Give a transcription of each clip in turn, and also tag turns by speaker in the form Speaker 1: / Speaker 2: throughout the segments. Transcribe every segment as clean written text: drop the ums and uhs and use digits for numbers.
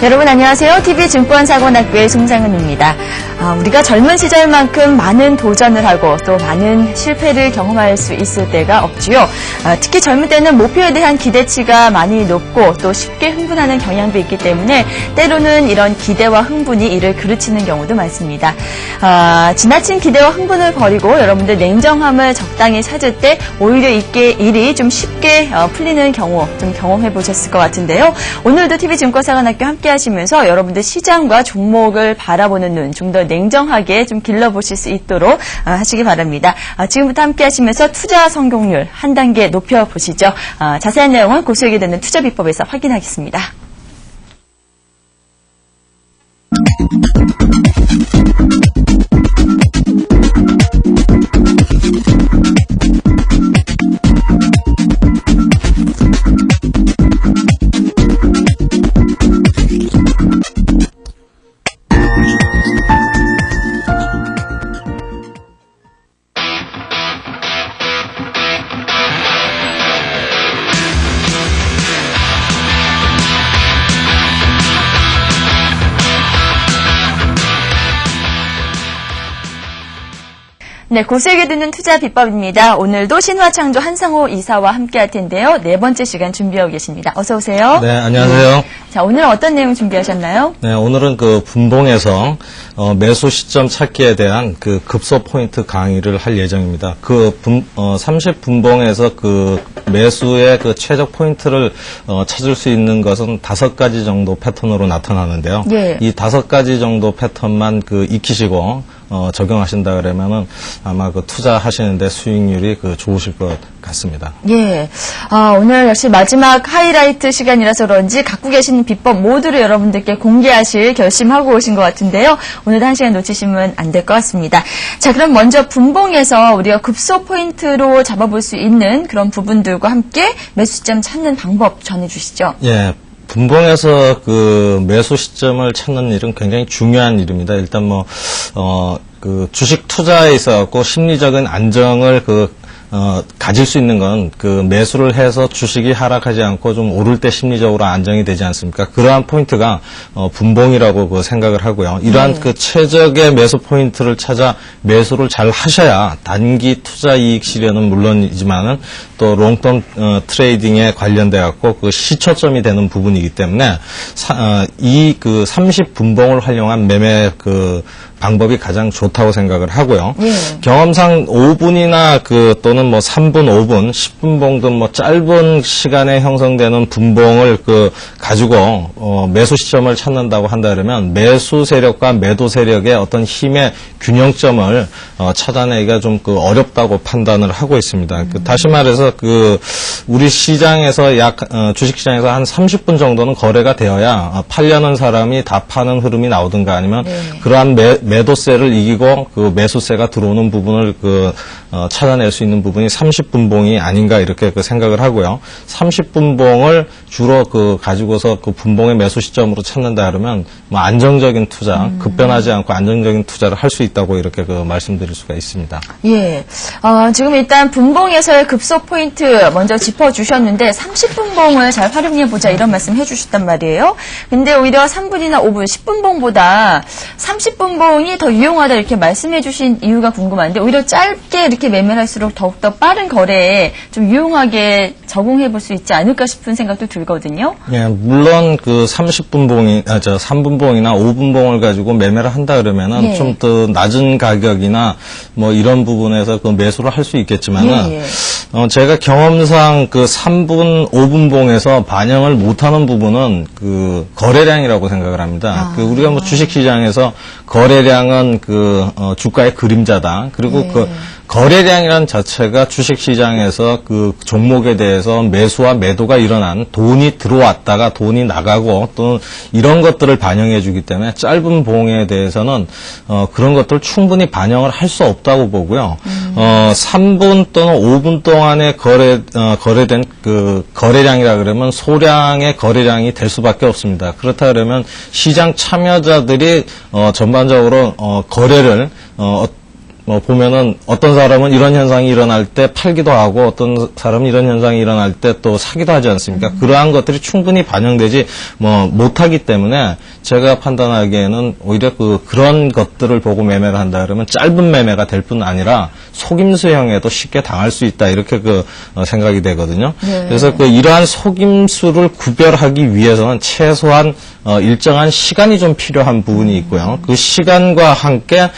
Speaker 1: 여러분 안녕하세요. TV증권사관학교의 송상은입니다. 우리가 젊은 시절만큼 많은 도전을 하고 또 많은 실패를 경험할 수 있을 때가 없지요. 특히 젊을 때는 목표에 대한 기대치가 많이 높고 또 쉽게 흥분하는 경향도 있기 때문에 때로는 이런 기대와 흥분이 이를 그르치는 경우도 많습니다. 지나친 기대와 흥분을 버리고 여러분들 냉정함을 적당히 찾을 때 오히려 일이 좀 쉽게 풀리는 경우 좀 경험해 보셨을 것 같은데요. 오늘도 TV증권사관학교 함께 하시면서 여러분들 시장과 종목을 바라보는 눈 좀 더 냉정하게 좀 길러보실 수 있도록 하시기 바랍니다. 지금부터 함께 하시면서 투자 성공률 한 단계 높여보시죠. 자세한 내용은 고수에게 되는 투자 비법에서 확인하겠습니다. 네, 고수에게 듣는 투자 비법입니다. 오늘도 신화창조 한상호 이사와 함께 할 텐데요. 네 번째 시간 준비하고 계십니다. 어서 오세요.
Speaker 2: 네, 안녕하세요.
Speaker 1: 자, 오늘은 어떤 내용 준비하셨나요?
Speaker 2: 네, 오늘은 그 분봉에서 매수 시점 찾기에 대한 그 급소 포인트 강의를 할 예정입니다. 30분봉에서 그 매수의 그 최적 포인트를 찾을 수 있는 것은 5가지 정도 패턴으로 나타나는데요.
Speaker 1: 예.
Speaker 2: 이 5가지 정도 패턴만 그 익히시고 적용하신다 그러면은 아마 그 투자하시는데 수익률이 그 좋으실 것 같습니다.
Speaker 1: 예. 오늘 역시 마지막 하이라이트 시간이라서 그런지 갖고 계시는 비법 모두를 여러분들께 공개하실 결심하고 오신 것 같은데요. 오늘도 한 시간 놓치시면 안 될 것 같습니다. 자, 그럼 먼저 분봉에서 우리가 급소 포인트로 잡아볼 수 있는 그런 부분들과 함께 매수점 찾는 방법 전해주시죠.
Speaker 2: 예. 분봉에서 그 매수 시점을 찾는 일은 굉장히 중요한 일입니다. 일단 그 주식 투자에 있어갖고 심리적인 안정을 가질 수 있는 건 그 매수를 해서 주식이 하락하지 않고 좀 오를 때 심리적으로 안정이 되지 않습니까? 그러한 포인트가 분봉이라고 그 생각을 하고요. 이러한 그 최적의 매수 포인트를 찾아 매수를 잘 하셔야 단기 투자 이익 실현은 물론이지만은 또 롱텀 트레이딩에 관련돼 갖고 그 시초점이 되는 부분이기 때문에 이 그 30분봉을 활용한 매매 그 방법이 가장 좋다고 생각을 하고요.
Speaker 1: 예.
Speaker 2: 경험상 5분이나 또는 3분, 5분, 10분봉 등 짧은 시간에 형성되는 분봉을 가지고 매수 시점을 찾는다고 한다 그러면 매수 세력과 매도 세력의 어떤 힘의 균형점을 찾아내기가 좀 어렵다고 판단을 하고 있습니다. 다시 말해서 우리 시장에서 주식 시장에서 한 30분 정도는 거래가 되어야 팔려는 사람이 다 파는 흐름이 나오든가 아니면 그러한 매도세를 이기고 그 매수세가 들어오는 부분을 찾아낼 수 있는 부분이 30분봉이 아닌가 이렇게 생각을 하고요. 30분봉을 주로 가지고서 분봉의 매수 시점으로 찾는다 그러면 안정적인 투자, 급변하지 않고 안정적인 투자를 할 수 있다고 이렇게 말씀드릴 수가 있습니다.
Speaker 1: 예. 지금 일단 분봉에서의 급소 포인트 먼저 짚어주셨는데 30분봉을 잘 활용해보자 이런 말씀 해주셨단 말이에요. 근데 오히려 3분이나 5분, 10분봉보다 30분봉이 더 유용하다 이렇게 말씀해주신 이유가 궁금한데 오히려 짧게 이렇게 매매를 할수록 더욱더 빠른 거래에 좀 유용하게 적용해볼 수 있지 않을까 싶은 생각도 들거든요.
Speaker 2: 예, 물론 3분봉이나 5분봉을 가지고 매매를 한다 그러면은 좀 더 낮은 가격이나 이런 부분에서 매수를 할 수 있겠지만은 제가 경험상 3분, 5분봉에서 반영을 못하는 부분은 거래량이라고 생각을 합니다. 우리가 주식 시장에서 거래량은 주가의 그림자다. 그리고 거래량이라는 자체가 주식시장에서 그 종목에 대해서 매수와 매도가 일어난 돈이 들어왔다가 돈이 나가고 또 이런 것들을 반영해 주기 때문에 짧은 봉에 대해서는 그런 것들을 충분히 반영을 할 수 없다고 보고요. 3분 또는 5분 동안에 거래된 그 거래량이라 그러면 소량의 거래량이 될 수밖에 없습니다. 그렇다 그러면 시장 참여자들이 전반적으로 거래를 보면은 어떤 사람은 이런 현상이 일어날 때 팔기도 하고 어떤 사람은 이런 현상이 일어날 때 또 사기도 하지 않습니까? 그러한 것들이 충분히 반영되지 못하기 때문에 제가 판단하기에는 오히려 그런 것들을 보고 매매를 한다 그러면 짧은 매매가 될 뿐 아니라 속임수형에도 쉽게 당할 수 있다 이렇게 생각이 되거든요. 네. 그래서 이러한 속임수를 구별하기 위해서는 최소한 일정한 시간이 좀 필요한 부분이 있고요. 그 시간과 함께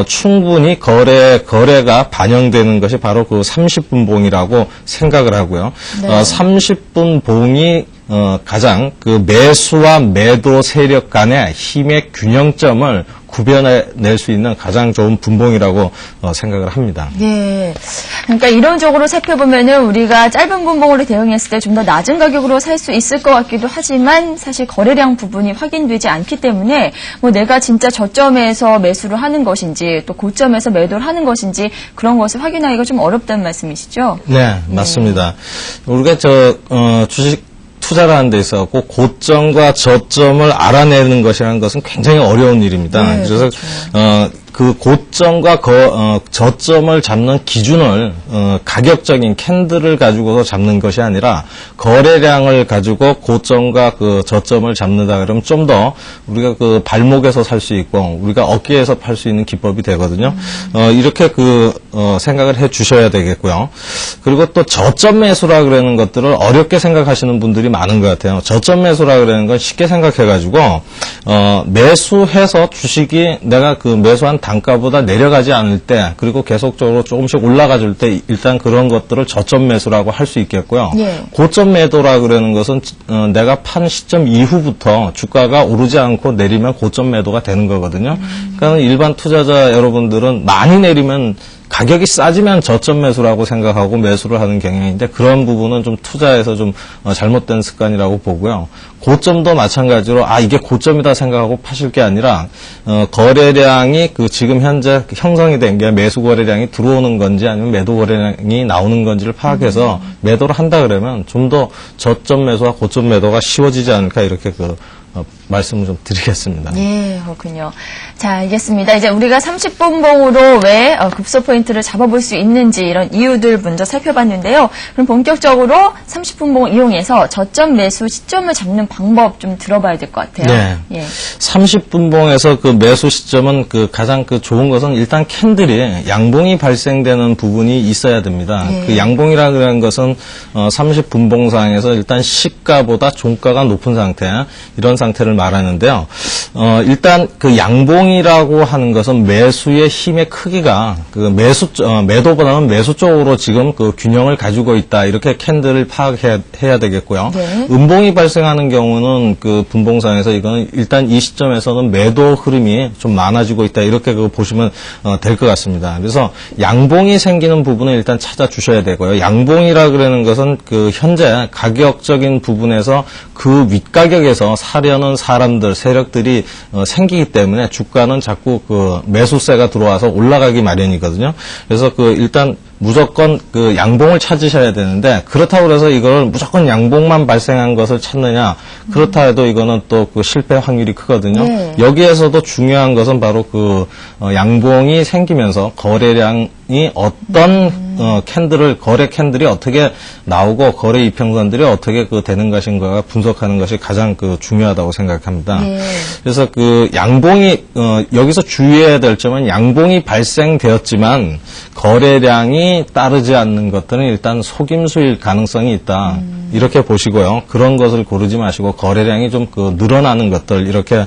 Speaker 2: 충분히 거래가 반영되는 것이 바로 30분 봉이라고 생각을 하고요. 네. 30분 봉이 가장 매수와 매도 세력 간의 힘의 균형점을 구별해낼 수 있는 가장 좋은 분봉이라고 생각을 합니다.
Speaker 1: 예. 그러니까 이론적으로 살펴보면은 우리가 짧은 분봉으로 대응했을 때 좀 더 낮은 가격으로 살 수 있을 것 같기도 하지만 사실 거래량 부분이 확인되지 않기 때문에 내가 진짜 저점에서 매수를 하는 것인지 또 고점에서 매도를 하는 것인지 그런 것을 확인하기가 좀 어렵다는 말씀이시죠?
Speaker 2: 네, 맞습니다. 우리가 주식 투자를 하는 데 있어서 고점과 저점을 알아내는 것이라는 것은 굉장히 어려운 일입니다. 네, 그래서 그렇죠. 그 고점과 저점을 잡는 기준을 가격적인 캔들을 가지고서 잡는 것이 아니라 거래량을 가지고 고점과 저점을 잡는다 그러면 좀 더 우리가 발목에서 살 수 있고 우리가 어깨에서 팔 수 있는 기법이 되거든요. 이렇게 생각을 해 주셔야 되겠고요. 그리고 또 저점 매수라 그러는 것들을 어렵게 생각하시는 분들이 많은 것 같아요. 저점 매수라 그러는 건 쉽게 생각해 가지고 매수해서 주식이 내가 매수한 단가보다 내려가지 않을 때 그리고 계속적으로 조금씩 올라가 줄 때 일단 그런 것들을 저점 매수라고 할 수 있겠고요. 예. 고점 매도라 그러는 것은 내가 판 시점 이후부터 주가가 오르지 않고 내리면 고점 매도가 되는 거거든요. 그러니까 일반 투자자 여러분들은 많이 내리면 가격이 싸지면 저점 매수라고 생각하고 매수를 하는 경향인데 그런 부분은 좀 투자에서 좀 잘못된 습관이라고 보고요. 고점도 마찬가지로 이게 고점이다 생각하고 파실 게 아니라 거래량이 지금 현재 형성이 된 게 매수 거래량이 들어오는 건지 아니면 매도 거래량이 나오는 건지를 파악해서 매도를 한다 그러면 좀 더 저점 매수와 고점 매도가 쉬워지지 않을까 이렇게 말씀을 좀 드리겠습니다.
Speaker 1: 예, 그렇군요. 자, 알겠습니다. 이제 우리가 30분봉으로 왜 급소 포인트를 잡아볼 수 있는지 이런 이유들 먼저 살펴봤는데요. 그럼 본격적으로 30분봉 이용해서 저점 매수 시점을 잡는 방법 좀 들어봐야 될 것 같아요.
Speaker 2: 네. 예. 30분봉에서 매수 시점은 가장 좋은 것은 일단 캔들이 양봉이 발생되는 부분이 있어야 됩니다. 예. 양봉이라는 것은 30분봉상에서 일단 시가보다 종가가 높은 상태, 이런 상태를 말하는데요. 일단 양봉이라고 하는 것은 매수의 힘의 크기가 매도보다는 매수 쪽으로 지금 균형을 가지고 있다. 이렇게 캔들을 파악해야 되겠고요. 네. 음봉이 발생하는 경우는 분봉상에서 이거는 일단 이 시점에서는 매도 흐름이 좀 많아지고 있다. 이렇게 보시면 될 것 같습니다. 그래서 양봉이 생기는 부분을 일단 찾아주셔야 되고요. 양봉이라 그러는 것은 현재 가격적인 부분에서 윗가격에서 사려는 사람들, 세력들이 생기기 때문에 주가는 자꾸 매수세가 들어와서 올라가기 마련이거든요. 그래서 일단 무조건 양봉을 찾으셔야 되는데 그렇다고 해서 이걸 무조건 양봉만 발생한 것을 찾느냐 그렇다 해도 이거는 또 실패 확률이 크거든요. 네. 여기에서도 중요한 것은 바로 양봉이 생기면서 거래량이 어떤 거래 캔들이 어떻게 나오고 거래 이평선들이 어떻게 되는 것인가 분석하는 것이 가장 중요하다고 생각합니다. 네. 그래서 양봉이 여기서 주의해야 될 점은 양봉이 발생되었지만 거래량이 따르지 않는 것들은 일단 속임수일 가능성이 있다. 이렇게 보시고요. 그런 것을 고르지 마시고 거래량이 좀 늘어나는 것들 이렇게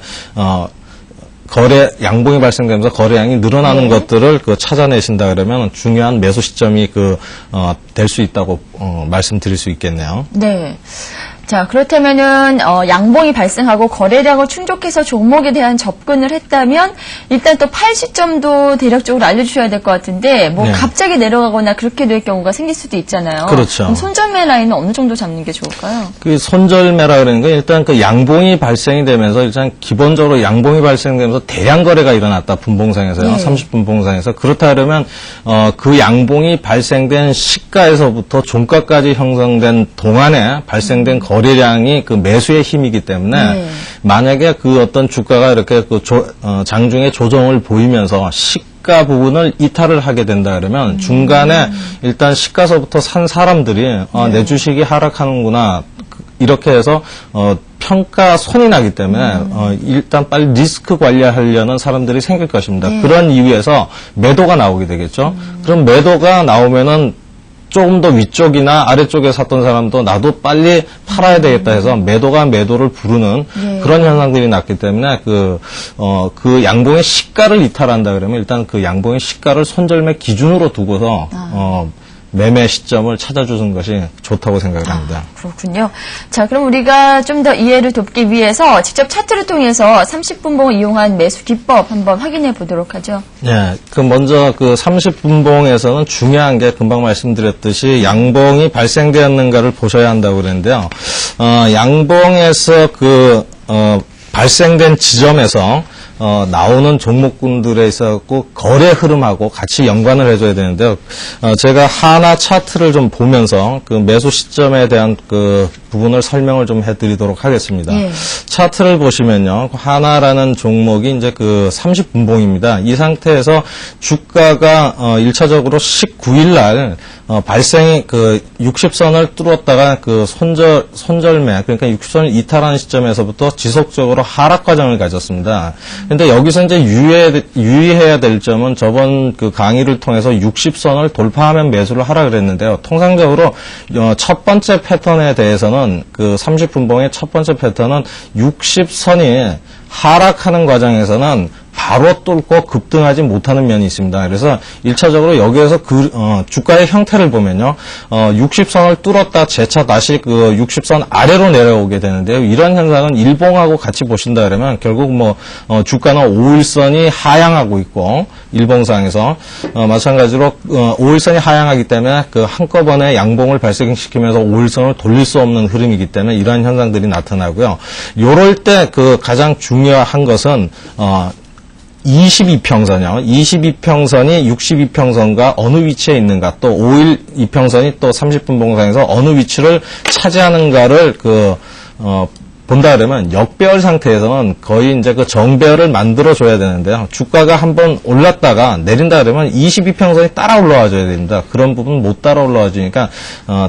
Speaker 2: 양봉이 발생되면서 거래량이 늘어나는 네. 것들을 찾아내신다 그러면 중요한 매수 시점이 될 수 있다고 말씀드릴 수 있겠네요.
Speaker 1: 네. 자, 그렇다면은 양봉이 발생하고 거래량을 충족해서 종목에 대한 접근을 했다면 일단 또 팔 시점도 대략적으로 알려주셔야 될 것 같은데 네. 갑자기 내려가거나 그렇게 될 경우가 생길 수도 있잖아요.
Speaker 2: 그렇죠.
Speaker 1: 그럼 손절매 라인은 어느 정도 잡는 게 좋을까요?
Speaker 2: 손절매라 그러는 건 일단 양봉이 발생이 되면서 일단 기본적으로 양봉이 발생되면서 대량 거래가 일어났다. 분봉상에서요. 네. 30분봉상에서. 그렇다 그러면 양봉이 발생된 시가에서부터 종가까지 형성된 동안에 발생된 거래량이 매수의 힘이기 때문에 만약에 어떤 주가가 이렇게 장중에 조정을 보이면서 시가 부분을 이탈을 하게 된다 그러면 중간에 일단 시가서부터 산 사람들이 내 주식이 하락하는구나 이렇게 해서 평가 손이 나기 때문에 일단 빨리 리스크 관리하려는 사람들이 생길 것입니다. 그런 이유에서 매도가 나오게 되겠죠. 그럼 매도가 나오면은 조금 더 위쪽이나 아래쪽에 샀던 사람도 나도 빨리 팔아야 되겠다 해서 매도가 매도를 부르는 그런 현상들이 났기 때문에 그 양봉의 시가를 이탈한다 그러면 일단 그 양봉의 시가를 손절매 기준으로 두고서 매매 시점을 찾아주는 것이 좋다고 생각을 합니다.
Speaker 1: 그렇군요. 자, 그럼 우리가 좀 더 이해를 돕기 위해서 직접 차트를 통해서 30분봉을 이용한 매수 기법 한번 확인해 보도록 하죠.
Speaker 2: 네, 그 먼저 그 30분봉에서는 중요한 게 금방 말씀드렸듯이 양봉이 발생되었는가를 보셔야 한다고 그랬는데요. 양봉에서 발생된 지점에서 나오는 종목군들에 있어갖고 거래 흐름하고 같이 연관을 해줘야 되는데요. 제가 하나 차트를 좀 보면서 그 매수 시점에 대한 그 부분을 설명을 좀 해드리도록 하겠습니다. 차트를 보시면요, 하나라는 종목이 이제 그 30분봉입니다. 이 상태에서 주가가 1차적으로 19일 날 발생이 그 60선을 뚫었다가 그 손절매, 그러니까 60선을 이탈하는 시점에서부터 지속적으로 하락 과정을 가졌습니다. 근데 여기서 이제 유의해야 될 점은 저번 그 강의를 통해서 60선을 돌파하면 매수를 하라 그랬는데요. 통상적으로 첫 번째 패턴에 대해서는 그 30분봉의 첫 번째 패턴은 60선이 하락하는 과정에서는 바로 뚫고 급등하지 못하는 면이 있습니다. 그래서 1차적으로 여기에서 주가의 형태를 보면요. 60선을 뚫었다 재차 다시 그 60선 아래로 내려오게 되는데요. 이런 현상은 일봉하고 같이 보신다 그러면 결국 주가는 5일선이 하향하고 있고 일봉상에서 마찬가지로 5일선이 하향하기 때문에 그 한꺼번에 양봉을 발생시키면서 5일선을 돌릴 수 없는 흐름이기 때문에 이러한 현상들이 나타나고요. 요럴 때 그 가장 중요한 것은 22평선이요. 22평선이 62평선과 어느 위치에 있는가, 또 5일 이평선이 또 30분봉상에서 어느 위치를 차지하는가를 본다 그러면 역배열 상태에서는 거의 이제 그 정배열을 만들어 줘야 되는데요. 주가가 한번 올랐다가 내린다 그러면 22평선이 따라 올라와 줘야 됩니다. 그런 부분 못 따라 올라와 주니까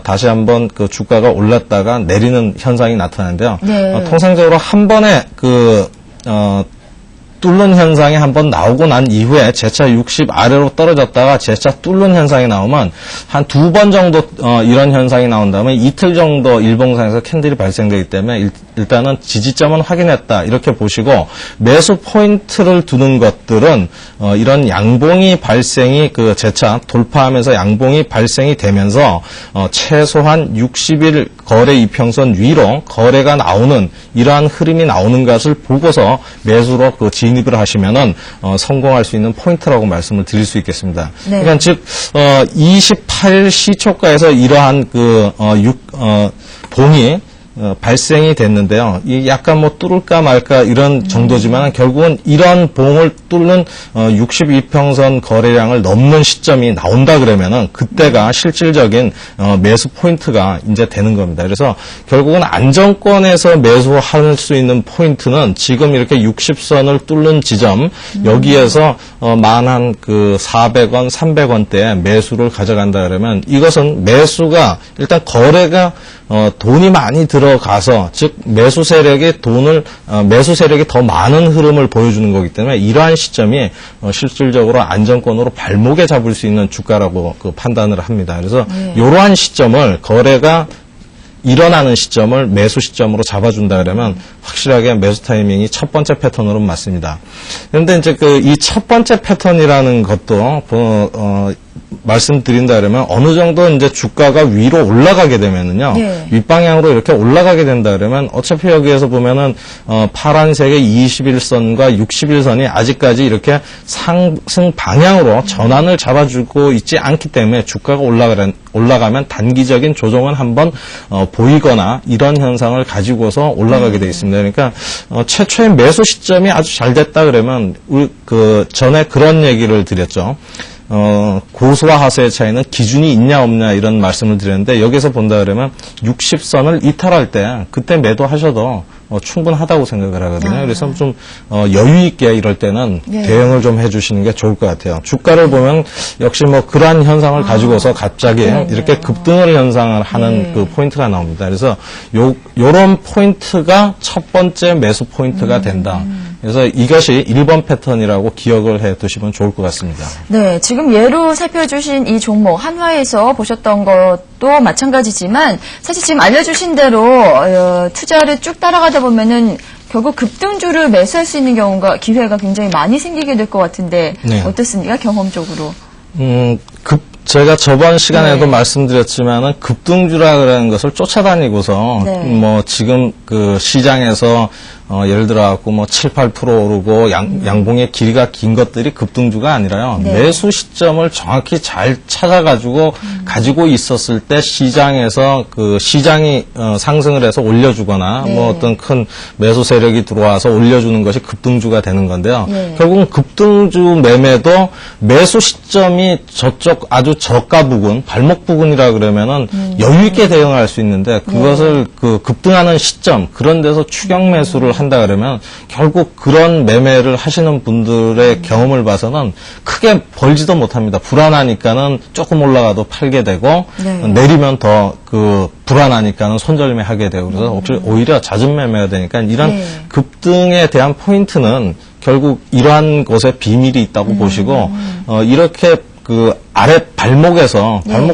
Speaker 2: 다시 한번 그 주가가 올랐다가 내리는 현상이 나타나는데요. 통상적으로 한 번에 뚫는 현상이 한번 나오고 난 이후에 재차 60 아래로 떨어졌다가 재차 뚫는 현상이 나오면 한 2번 정도 이런 현상이 나온다면 이틀 정도 일봉상에서 캔들이 발생되기 때문에 일단은 지지점은 확인했다 이렇게 보시고 매수 포인트를 두는 것들은 이런 양봉이 발생이 재차 돌파하면서 양봉이 발생이 되면서 최소한 60일 거래 이평선 위로 거래가 나오는 이러한 흐름이 나오는 것을 보고서 매수로 진입을 하시면은 성공할 수 있는 포인트라고 말씀을 드릴 수 있겠습니다. 그러니까 즉 28일 시초가에서 이러한 봉이 발생이 됐는데요. 이 약간 뚫을까 말까 이런 정도지만 결국은 이런 봉을 뚫는 62평선 거래량을 넘는 시점이 나온다 그러면은 그때가 실질적인 매수 포인트가 이제 되는 겁니다. 그래서 결국은 안정권에서 매수할 수 있는 포인트는 지금 이렇게 60선을 뚫는 지점 여기에서 만한 400원, 300원대에 매수를 가져간다 그러면 이것은 매수가 일단 거래가 돈이 많이 들어가서 즉 매수 세력이 더 많은 흐름을 보여주는 거기 때문에 이러한 시점이 실질적으로 안정권으로 발목에 잡을 수 있는 주가라고 판단을 합니다. 그래서 이러한 시점을 거래가 일어나는 시점을 매수 시점으로 잡아준다 그러면 확실하게 매수 타이밍이 첫 번째 패턴으로 맞습니다. 그런데 이제 이 첫 번째 패턴이라는 것도 말씀드린다 그러면 어느 정도 이제 주가가 위로 올라가게 되면은요. 윗방향으로 이렇게 올라가게 된다 그러면 어차피 여기에서 보면은 파란색의 21선과 61선이 아직까지 이렇게 상승 방향으로 전환을 잡아주고 있지 않기 때문에 주가가 올라가면 단기적인 조정은 한번 보이거나 이런 현상을 가지고서 올라가게 되어 있습니다. 그러니까 최초의 매수 시점이 아주 잘 됐다 그러면 전에 그런 얘기를 드렸죠. 고수와 하수의 차이는 기준이 있냐 없냐 이런 말씀을 드렸는데 여기서 본다 그러면 60선을 이탈할 때 그때 매도하셔도 충분하다고 생각을 하거든요. 그래서 좀 여유 있게 이럴 때는 대응을 좀 해주시는 게 좋을 것 같아요. 주가를 보면 역시 뭐 그러한 현상을 가지고서 갑자기 이렇게 급등을 현상을 하는 그 포인트가 나옵니다. 그래서 요런 포인트가 첫 번째 매수 포인트가 된다. 그래서 이것이 1번 패턴이라고 기억을 해 두시면 좋을 것 같습니다.
Speaker 1: 네, 지금 예로 살펴주신 이 종목 한화에서 보셨던 것도 마찬가지지만 사실 지금 알려주신 대로 투자를 쭉 따라가다 보면은 결국 급등주를 매수할 수 있는 기회가 굉장히 많이 생기게 될 것 같은데 어떻습니까? 경험적으로.
Speaker 2: 제가 저번 시간에도 말씀드렸지만은 급등주라는 것을 쫓아다니고서 뭐 지금 그 시장에서 예를 들어 갖고 뭐 7, 8% 오르고 양봉의 길이가 긴 것들이 급등주가 아니라요. 매수 시점을 정확히 잘 찾아가지고 가지고 있었을 때 시장에서 그 시장이 상승을 해서 올려주거나 뭐 어떤 큰 매수 세력이 들어와서 올려주는 것이 급등주가 되는 건데요. 결국은 급등주 매매도 매수 시점이 저쪽 아주 저가 부근, 발목 부근이라 그러면은 여유 있게 대응할 수 있는데 그것을 그 급등하는 시점 그런 데서 추격 매수를 한다 그러면 결국 그런 매매를 하시는 분들의 경험을 봐서는 크게 벌지도 못합니다. 불안하니까는 조금 올라가도 팔게 되고 내리면 더 그 불안하니까는 손절매 하게 되고 그래서 오히려 잦은 매매가 되니까 이런 급등에 대한 포인트는 결국 이러한 것에 비밀이 있다고 보시고 이렇게 그 아래 발목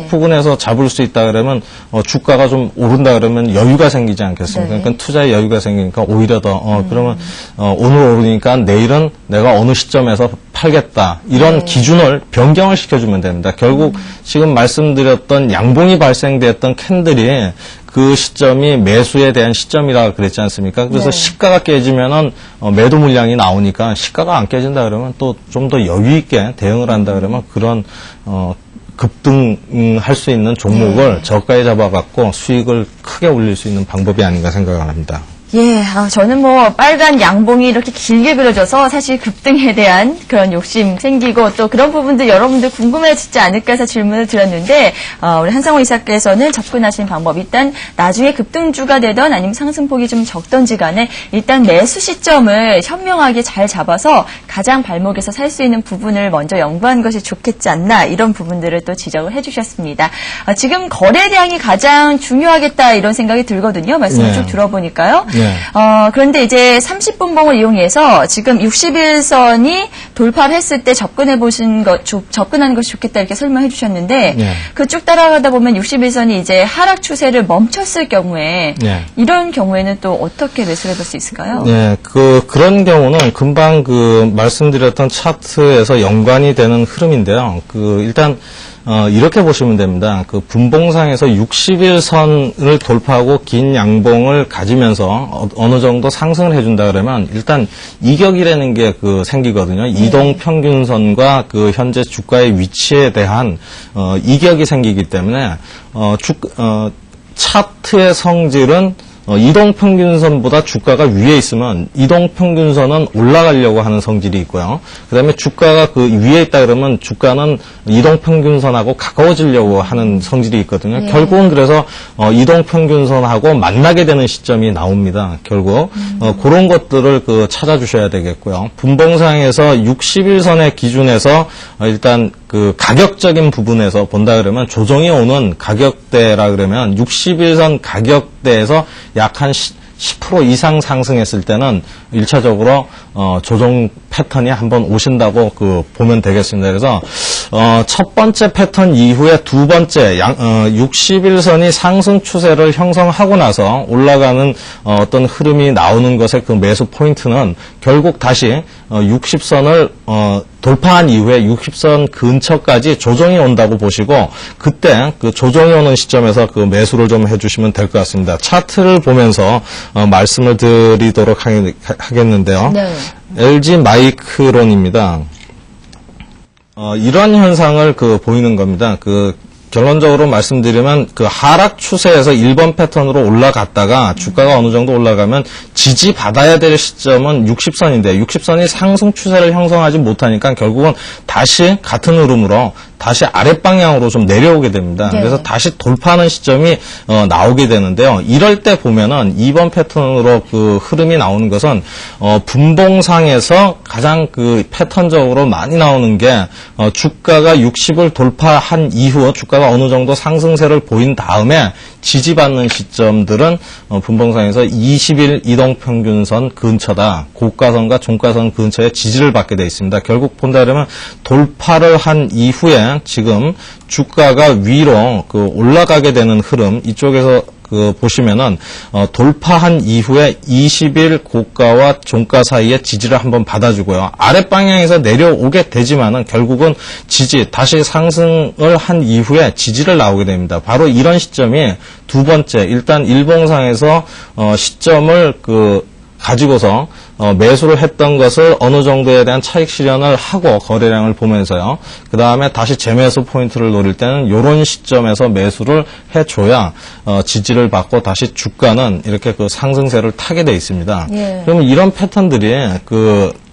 Speaker 2: 부근에서 잡을 수 있다 그러면 주가가 좀 오른다 그러면 여유가 생기지 않겠습니까? 그러니까 투자에 여유가 생기니까 오히려 더 그러면 오늘 오르니까 내일은 내가 어느 시점에서 팔겠다 이런 기준을 변경을 시켜주면 됩니다. 결국 지금 말씀드렸던 양봉이 발생됐던 캔들이 그 시점이 매수에 대한 시점이라 그랬지 않습니까? 그래서 시가가 깨지면은 매도 물량이 나오니까 시가가 안 깨진다 그러면 또 좀 더 여유 있게 대응을 한다 그러면 그런 급등할 수 있는 종목을 저가에 잡아갖고 수익을 크게 올릴 수 있는 방법이 아닌가 생각을 합니다.
Speaker 1: 예, 저는 뭐 빨간 양봉이 이렇게 길게 그려져서 사실 급등에 대한 그런 욕심 생기고 또 그런 부분도 여러분들 궁금해지지 않을까 해서 질문을 드렸는데 우리 한상호 이사께서는 접근하신 방법 일단 나중에 급등주가 되던 아니면 상승폭이 좀 적던지 간에 일단 매수 시점을 현명하게 잘 잡아서 가장 발목에서 살 수 있는 부분을 먼저 연구한 것이 좋겠지 않나 이런 부분들을 또 지적을 해주셨습니다. 지금 거래량이 가장 중요하겠다 이런 생각이 들거든요. 말씀을 쭉 들어보니까요. 그런데 이제 30분 봉을 이용해서 지금 61선이 돌파를 했을 때 접근하는 것이 좋겠다 이렇게 설명해 주셨는데 그 쭉 따라가다 보면 61선이 이제 하락 추세를 멈췄을 경우에 이런 경우에는 또 어떻게 매수를 해볼 수 있을까요?
Speaker 2: 네, 그런 경우는 금방 그 말씀드렸던 차트에서 연관이 되는 흐름인데요. 일단 이렇게 보시면 됩니다. 그 분봉상에서 60일선을 돌파하고 긴 양봉을 가지면서 어느 정도 상승을 해준다 그러면 일단 이격이라는 게 생기거든요. 이동 평균선과 그 현재 주가의 위치에 대한 이격이 생기기 때문에 차트의 성질은 이동평균선보다 주가가 위에 있으면 이동평균선은 올라가려고 하는 성질이 있고요. 그 다음에 주가가 그 위에 있다 그러면 주가는 이동평균선하고 가까워지려고 하는 성질이 있거든요. 결국은 그래서 이동평균선하고 만나게 되는 시점이 나옵니다. 결국 그런 것들을 찾아주셔야 되겠고요. 분봉상에서 60일선의 기준에서 일단 그 가격적인 부분에서 본다 그러면 조정이 오는 가격대라 그러면 60일선 가격대에서 약 한 10% 이상 상승했을 때는 1차적으로 조정 패턴이 한번 오신다고 보면 되겠습니다. 그래서 첫 번째 패턴 이후에 두 번째 60일선이 상승 추세를 형성하고 나서 올라가는 어떤 흐름이 나오는 것의 그 매수 포인트는 결국 다시 60선을 돌파한 이후에 60선 근처까지 조정이 온다고 보시고 그때 그 조정이 오는 시점에서 그 매수를 좀 해주시면 될 것 같습니다. 차트를 보면서 말씀을 드리도록 하겠는데요. LG 마이크론입니다. 이러한 현상을 보이는 겁니다. 결론적으로 말씀드리면 하락 추세에서 1번 패턴으로 올라갔다가 주가가 어느 정도 올라가면 지지받아야 될 시점은 60선인데 60선이 상승 추세를 형성하지 못하니까 결국은 다시 같은 흐름으로 다시 아랫방향으로 좀 내려오게 됩니다.
Speaker 1: 네.
Speaker 2: 그래서 다시 돌파하는 시점이 나오게 되는데요. 이럴 때 보면은 2번 패턴으로 그 흐름이 나오는 것은 분봉상에서 가장 그 패턴적으로 많이 나오는 게 주가가 60을 돌파한 이후 주가가 어느 정도 상승세를 보인 다음에 지지받는 시점들은 분봉상에서 20일 이동평균선 근처다. 고가선과 종가선 근처에 지지를 받게 되어 있습니다. 결국 본다 그러면 돌파를 한 이후에 지금 주가가 위로 그 올라가게 되는 흐름 이쪽에서 그 보시면은 돌파한 이후에 20일 고가와 종가 사이에 지지를 한번 받아주고요. 아랫방향에서 내려오게 되지만은 결국은 지지 다시 상승을 한 이후에 지지를 나오게 됩니다. 바로 이런 시점이 두 번째 일단 일봉상에서 시점을 가지고서 매수를 했던 것을 어느 정도에 대한 차익 실현을 하고 거래량을 보면서요. 그 다음에 다시 재매수 포인트를 노릴 때는 이런 시점에서 매수를 해줘야 지지를 받고 다시 주가는 이렇게 그 상승세를 타게 돼 있습니다.
Speaker 1: 예.
Speaker 2: 그러면 이런 패턴들이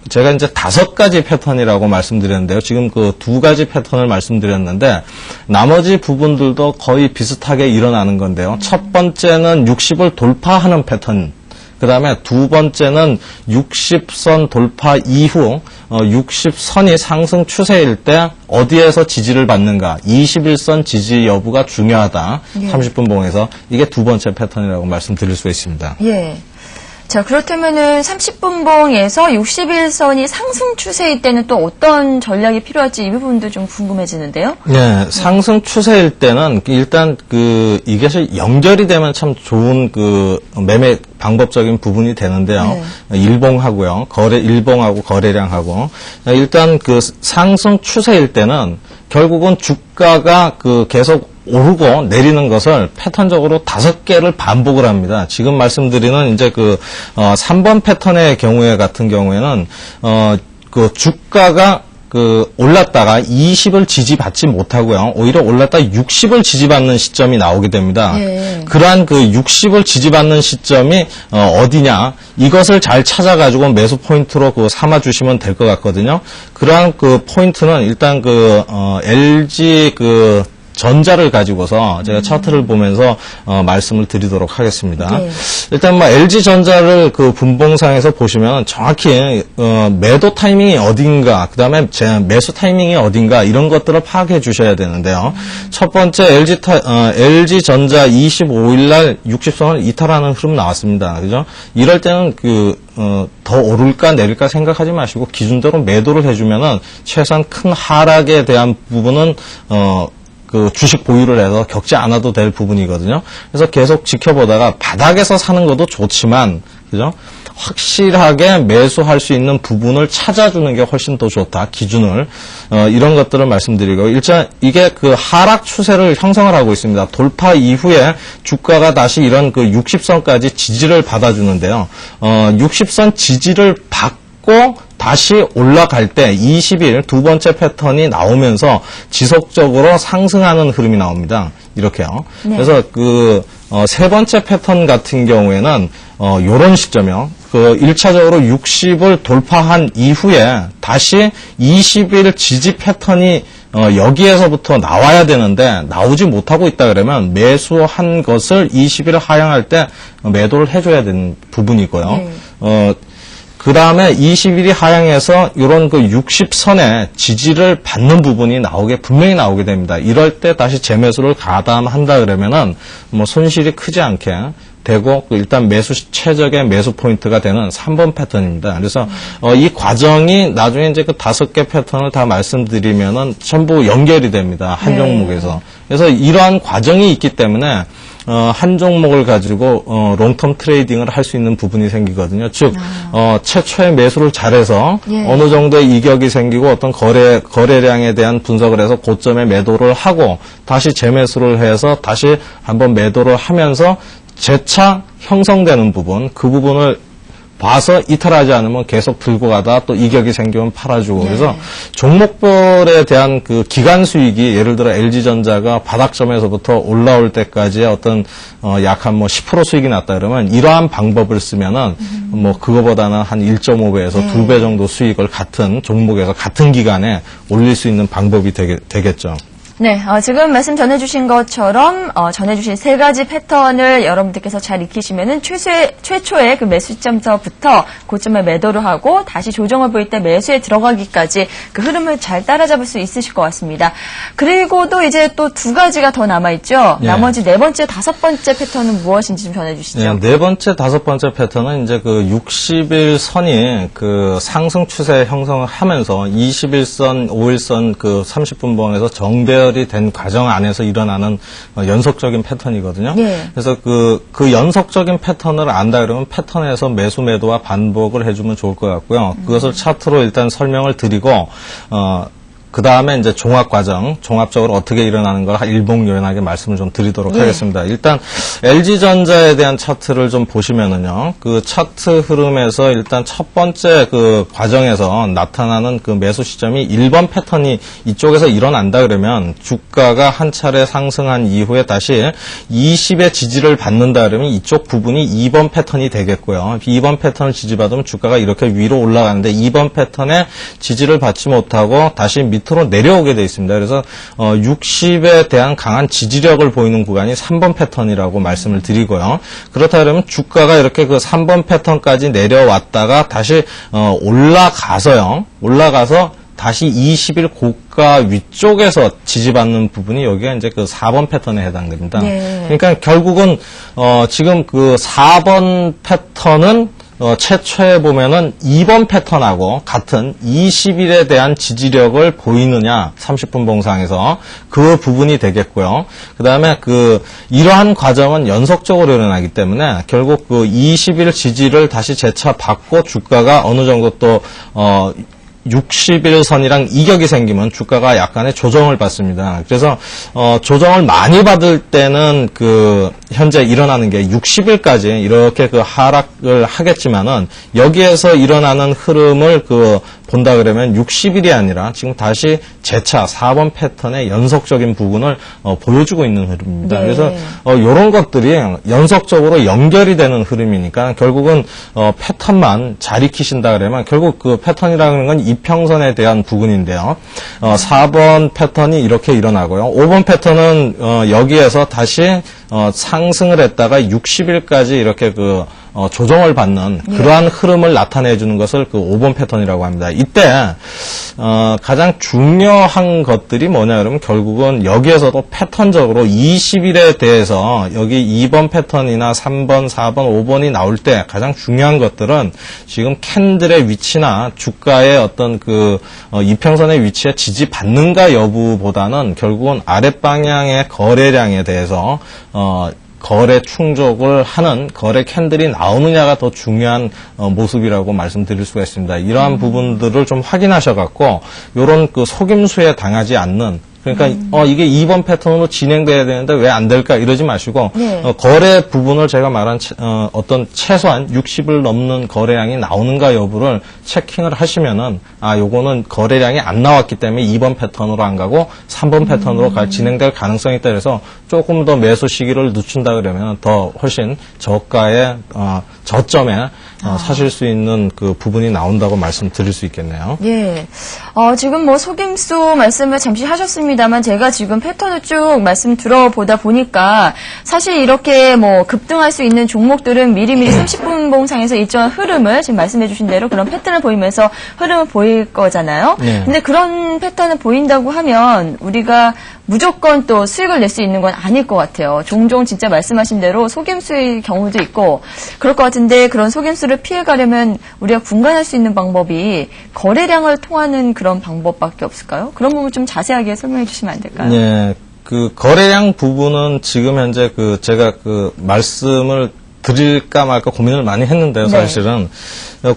Speaker 2: 제가 이제 5가지 패턴이라고 말씀드렸는데요. 지금 그 2가지 패턴을 말씀드렸는데 나머지 부분들도 거의 비슷하게 일어나는 건데요. 첫 번째는 60을 돌파하는 패턴. 그 다음에 두 번째는 60선 돌파 이후 60선이 상승 추세일 때 어디에서 지지를 받는가 21선 지지 여부가 중요하다.
Speaker 1: 예.
Speaker 2: 30분 봉에서 이게 두 번째 패턴이라고 말씀드릴 수 있습니다.
Speaker 1: 예. 자, 그렇다면은 30분봉에서 61선이 상승 추세일 때는 또 어떤 전략이 필요할지 이 부분도 좀 궁금해지는데요.
Speaker 2: 네, 상승 추세일 때는 일단 이것이 연결이 되면 참 좋은 매매 방법적인 부분이 되는데요.
Speaker 1: 네.
Speaker 2: 일봉하고요. 일봉하고 거래량하고. 일단 상승 추세일 때는 결국은 주가가 계속 오르고 내리는 것을 패턴적으로 5개를 반복을 합니다. 지금 말씀드리는 이제 3번 패턴의 경우에 같은 경우에는 주가가 올랐다가 20을 지지받지 못하고요. 오히려 올랐다가 60을 지지받는 시점이 나오게 됩니다.
Speaker 1: 예.
Speaker 2: 그러한 60을 지지받는 시점이 어디냐 이것을 잘 찾아가지고 매수 포인트로 삼아주시면 될 것 같거든요. 그러한 포인트는 일단 LG 전자를 가지고서 제가 차트를 보면서 말씀을 드리도록 하겠습니다.
Speaker 1: 네.
Speaker 2: 일단 LG전자를 분봉상에서 보시면 정확히 매도 타이밍이 어딘가, 그 다음에 매수 타이밍이 어딘가 이런 것들을 파악해 주셔야 되는데요. 첫 번째 LG전자 25일 날 60선을 이탈하는 흐름 나왔습니다. 그죠? 이럴 때는 더 오를까 내릴까 생각하지 마시고 기준대로 매도를 해주면은 최소한 큰 하락에 대한 부분은 주식 보유를 해서 겪지 않아도 될 부분이거든요. 그래서 계속 지켜보다가 바닥에서 사는 것도 좋지만, 그죠? 확실하게 매수할 수 있는 부분을 찾아주는 게 훨씬 더 좋다. 기준을. 이런 것들을 말씀드리고, 일단 이게 하락 추세를 형성을 하고 있습니다. 돌파 이후에 주가가 다시 이런 60선까지 지지를 받아주는데요. 60선 지지를 받고 다시 올라갈 때 20일 두 번째 패턴이 나오면서 지속적으로 상승하는 흐름이 나옵니다. 이렇게요.
Speaker 1: 네.
Speaker 2: 그래서 세 번째 패턴 같은 경우에는 요런 시점이요. 1차적으로 60을 돌파한 이후에 다시 20일 지지 패턴이 여기에서부터 나와야 되는데 나오지 못하고 있다 그러면 매수한 것을 20일 하향할 때 매도를 해줘야 되는 부분이고요.
Speaker 1: 네.
Speaker 2: 그 다음에 21이 하향해서 이런 60선의 지지를 받는 부분이 분명히 나오게 됩니다. 이럴 때 다시 재매수를 가담한다 그러면은 손실이 크지 않게 되고 일단 최적의 매수 포인트가 되는 3번 패턴입니다. 그래서 이 과정이 나중에 이제 5개 패턴을 다 말씀드리면은 전부 연결이 됩니다. 한 종목에서. 그래서 이러한 과정이 있기 때문에 한 종목을 가지고 롱텀 트레이딩을 할 수 있는 부분이 생기거든요. 즉 최초의 매수를 잘해서
Speaker 1: 예.
Speaker 2: 어느 정도의 이격이 생기고 어떤 거래량에 대한 분석을 해서 고점에 매도를 하고 다시 재매수를 해서 다시 한번 매도를 하면서 재차 형성되는 부분, 그 부분을 봐서 이탈하지 않으면 계속 들고 가다 또 이격이 생기면 팔아주고 그래서 종목별에 대한 그 기간 수익이 예를 들어 LG전자가 바닥점에서부터 올라올 때까지의 어떤 약 한 뭐 10% 수익이 났다 그러면 이러한 방법을 쓰면은 뭐 그거보다는 한 1.5배에서 2배 정도 수익을 같은 종목에서 같은 기간에 올릴 수 있는 방법이 되겠죠.
Speaker 1: 네, 지금 말씀 전해주신 것처럼 전해주신 세 가지 패턴을 여러분들께서 잘 익히시면은 최초의 그 매수 시점서부터 고점에 매도를 하고 다시 조정을 보일 때 매수에 들어가기까지 그 흐름을 잘 따라잡을 수 있으실 것 같습니다. 그리고도 이제 또 두 가지가 더 남아있죠.
Speaker 2: 네.
Speaker 1: 나머지 네 번째, 다섯 번째 패턴은 무엇인지 좀 전해주시죠.
Speaker 2: 네, 네 번째, 다섯 번째 패턴은 이제 그 60일 선이 그 상승 추세 형성을 하면서 21선, 5일선 그 30분봉에서 정배열이 된 과정 안에서 일어나는 연속적인 패턴이거든요. 그래서 그 연속적인 패턴을 안다 그러면 패턴에서 매수 매도와 반복을 해주면 좋을 것 같고요. 그것을 차트로 일단 설명을 드리고 그 다음에 이제 종합 과정, 종합적으로 어떻게 일어나는 걸 일목요연하게 말씀을 좀 드리도록 하겠습니다. 일단 LG전자에 대한 차트를 좀 보시면은요, 그 차트 흐름에서 일단 첫 번째 그 과정에서 나타나는 그 매수 시점이 1번 패턴이 이쪽에서 일어난다 그러면 주가가 한 차례 상승한 이후에 다시 20의 지지를 받는다 그러면 이쪽 부분이 2번 패턴이 되겠고요. 2번 패턴을 지지받으면 주가가 이렇게 위로 올라가는데 2번 패턴에 지지를 받지 못하고 다시 밑으로 내려오게 되어 있습니다. 그래서 60에 대한 강한 지지력을 보이는 구간이 3번 패턴이라고 말씀을 드리고요. 그렇다 그러면 주가가 이렇게 그 3번 패턴까지 내려왔다가 다시 올라가서 다시 20일 고가 위쪽에서 지지받는 부분이 여기가 이제 그 4번 패턴에 해당됩니다. 그러니까 결국은 지금 그 4번 패턴은 최초에 보면은 2번 패턴하고 같은 20일에 대한 지지력을 보이느냐, 30분 봉상에서 그 부분이 되겠고요. 그 다음에 이러한 과정은 연속적으로 일어나기 때문에 결국 그 20일 지지를 다시 재차 받고 주가가 어느 정도 또, 60일 선이랑 이격이 생기면 주가가 약간의 조정을 받습니다. 그래서 조정을 많이 받을 때는 현재 일어나는 게 60일까지 이렇게 하락을 하겠지만은 여기에서 일어나는 흐름을 본다 그러면 60일이 아니라 지금 다시 재차 4번 패턴의 연속적인 부분을 보여주고 있는 흐름입니다. 그래서 이런 것들이 연속적으로 연결이 되는 흐름이니까 결국은 패턴만 잘 익히신다 그러면 결국 그 패턴이라는 건 이평선에 대한 부분인데요. 4번 패턴이 이렇게 일어나고요. 5번 패턴은 여기에서 다시 상승을 했다가 60일까지 이렇게 조정을 받는 그러한 흐름을 나타내주는 것을 5번 패턴이라고 합니다. 이때 가장 중요한 것들이 뭐냐 그러면 결국은 여기에서도 패턴적으로 20일에 대해서 여기 2번 패턴이나 3번, 4번, 5번이 나올 때 가장 중요한 것들은 지금 캔들의 위치나 주가의 어떤 이평선의 위치에 지지받는가 여부보다는 결국은 아랫방향의 거래량에 대해서 거래 충족을 하는 거래 캔들이 나오느냐가 더 중요한 모습이라고 말씀드릴 수가 있습니다. 이러한 부분들을 좀 확인하셔갖고 이런 속임수에 당하지 않는 그러니까 이게 2번 패턴으로 진행돼야 되는데 왜 안 될까 이러지 마시고 거래 부분을 제가 말한 어떤 최소한 60을 넘는 거래량이 나오는가 여부를 체킹을 하시면은 요거는 거래량이 안 나왔기 때문에 2번 패턴으로 안 가고 3번 패턴으로 진행될 가능성이 있다 그래서 조금 더 매수 시기를 늦춘다 그러면 더 훨씬 저가의 저점에 사실 수 있는 그 부분이 나온다고 말씀드릴 수 있겠네요.
Speaker 1: 지금 속임수 말씀을 잠시 하셨습니다만 제가 지금 패턴을 쭉 말씀 들어보다 보니까 사실 이렇게 급등할 수 있는 종목들은 미리미리 30분 봉상에서 일정한 흐름을 지금 말씀해 주신 대로 그런 패턴을 보이면서 흐름을 보일 거잖아요. 근데 그런 패턴을 보인다고 하면 우리가 무조건 또 수익을 낼 수 있는 건 아닐 것 같아요. 종종 진짜 말씀하신 대로 속임수의 경우도 있고 그럴 것 같은데 그런 속임수를 피해가려면 우리가 분간할 수 있는 방법이 거래량을 통하는 그런 방법밖에 없을까요? 그런 부분 좀 자세하게 설명해 주시면 안 될까요?
Speaker 2: 네, 거래량 부분은 지금 현재 제가 말씀을 드릴까 말까 고민을 많이 했는데요, 사실은.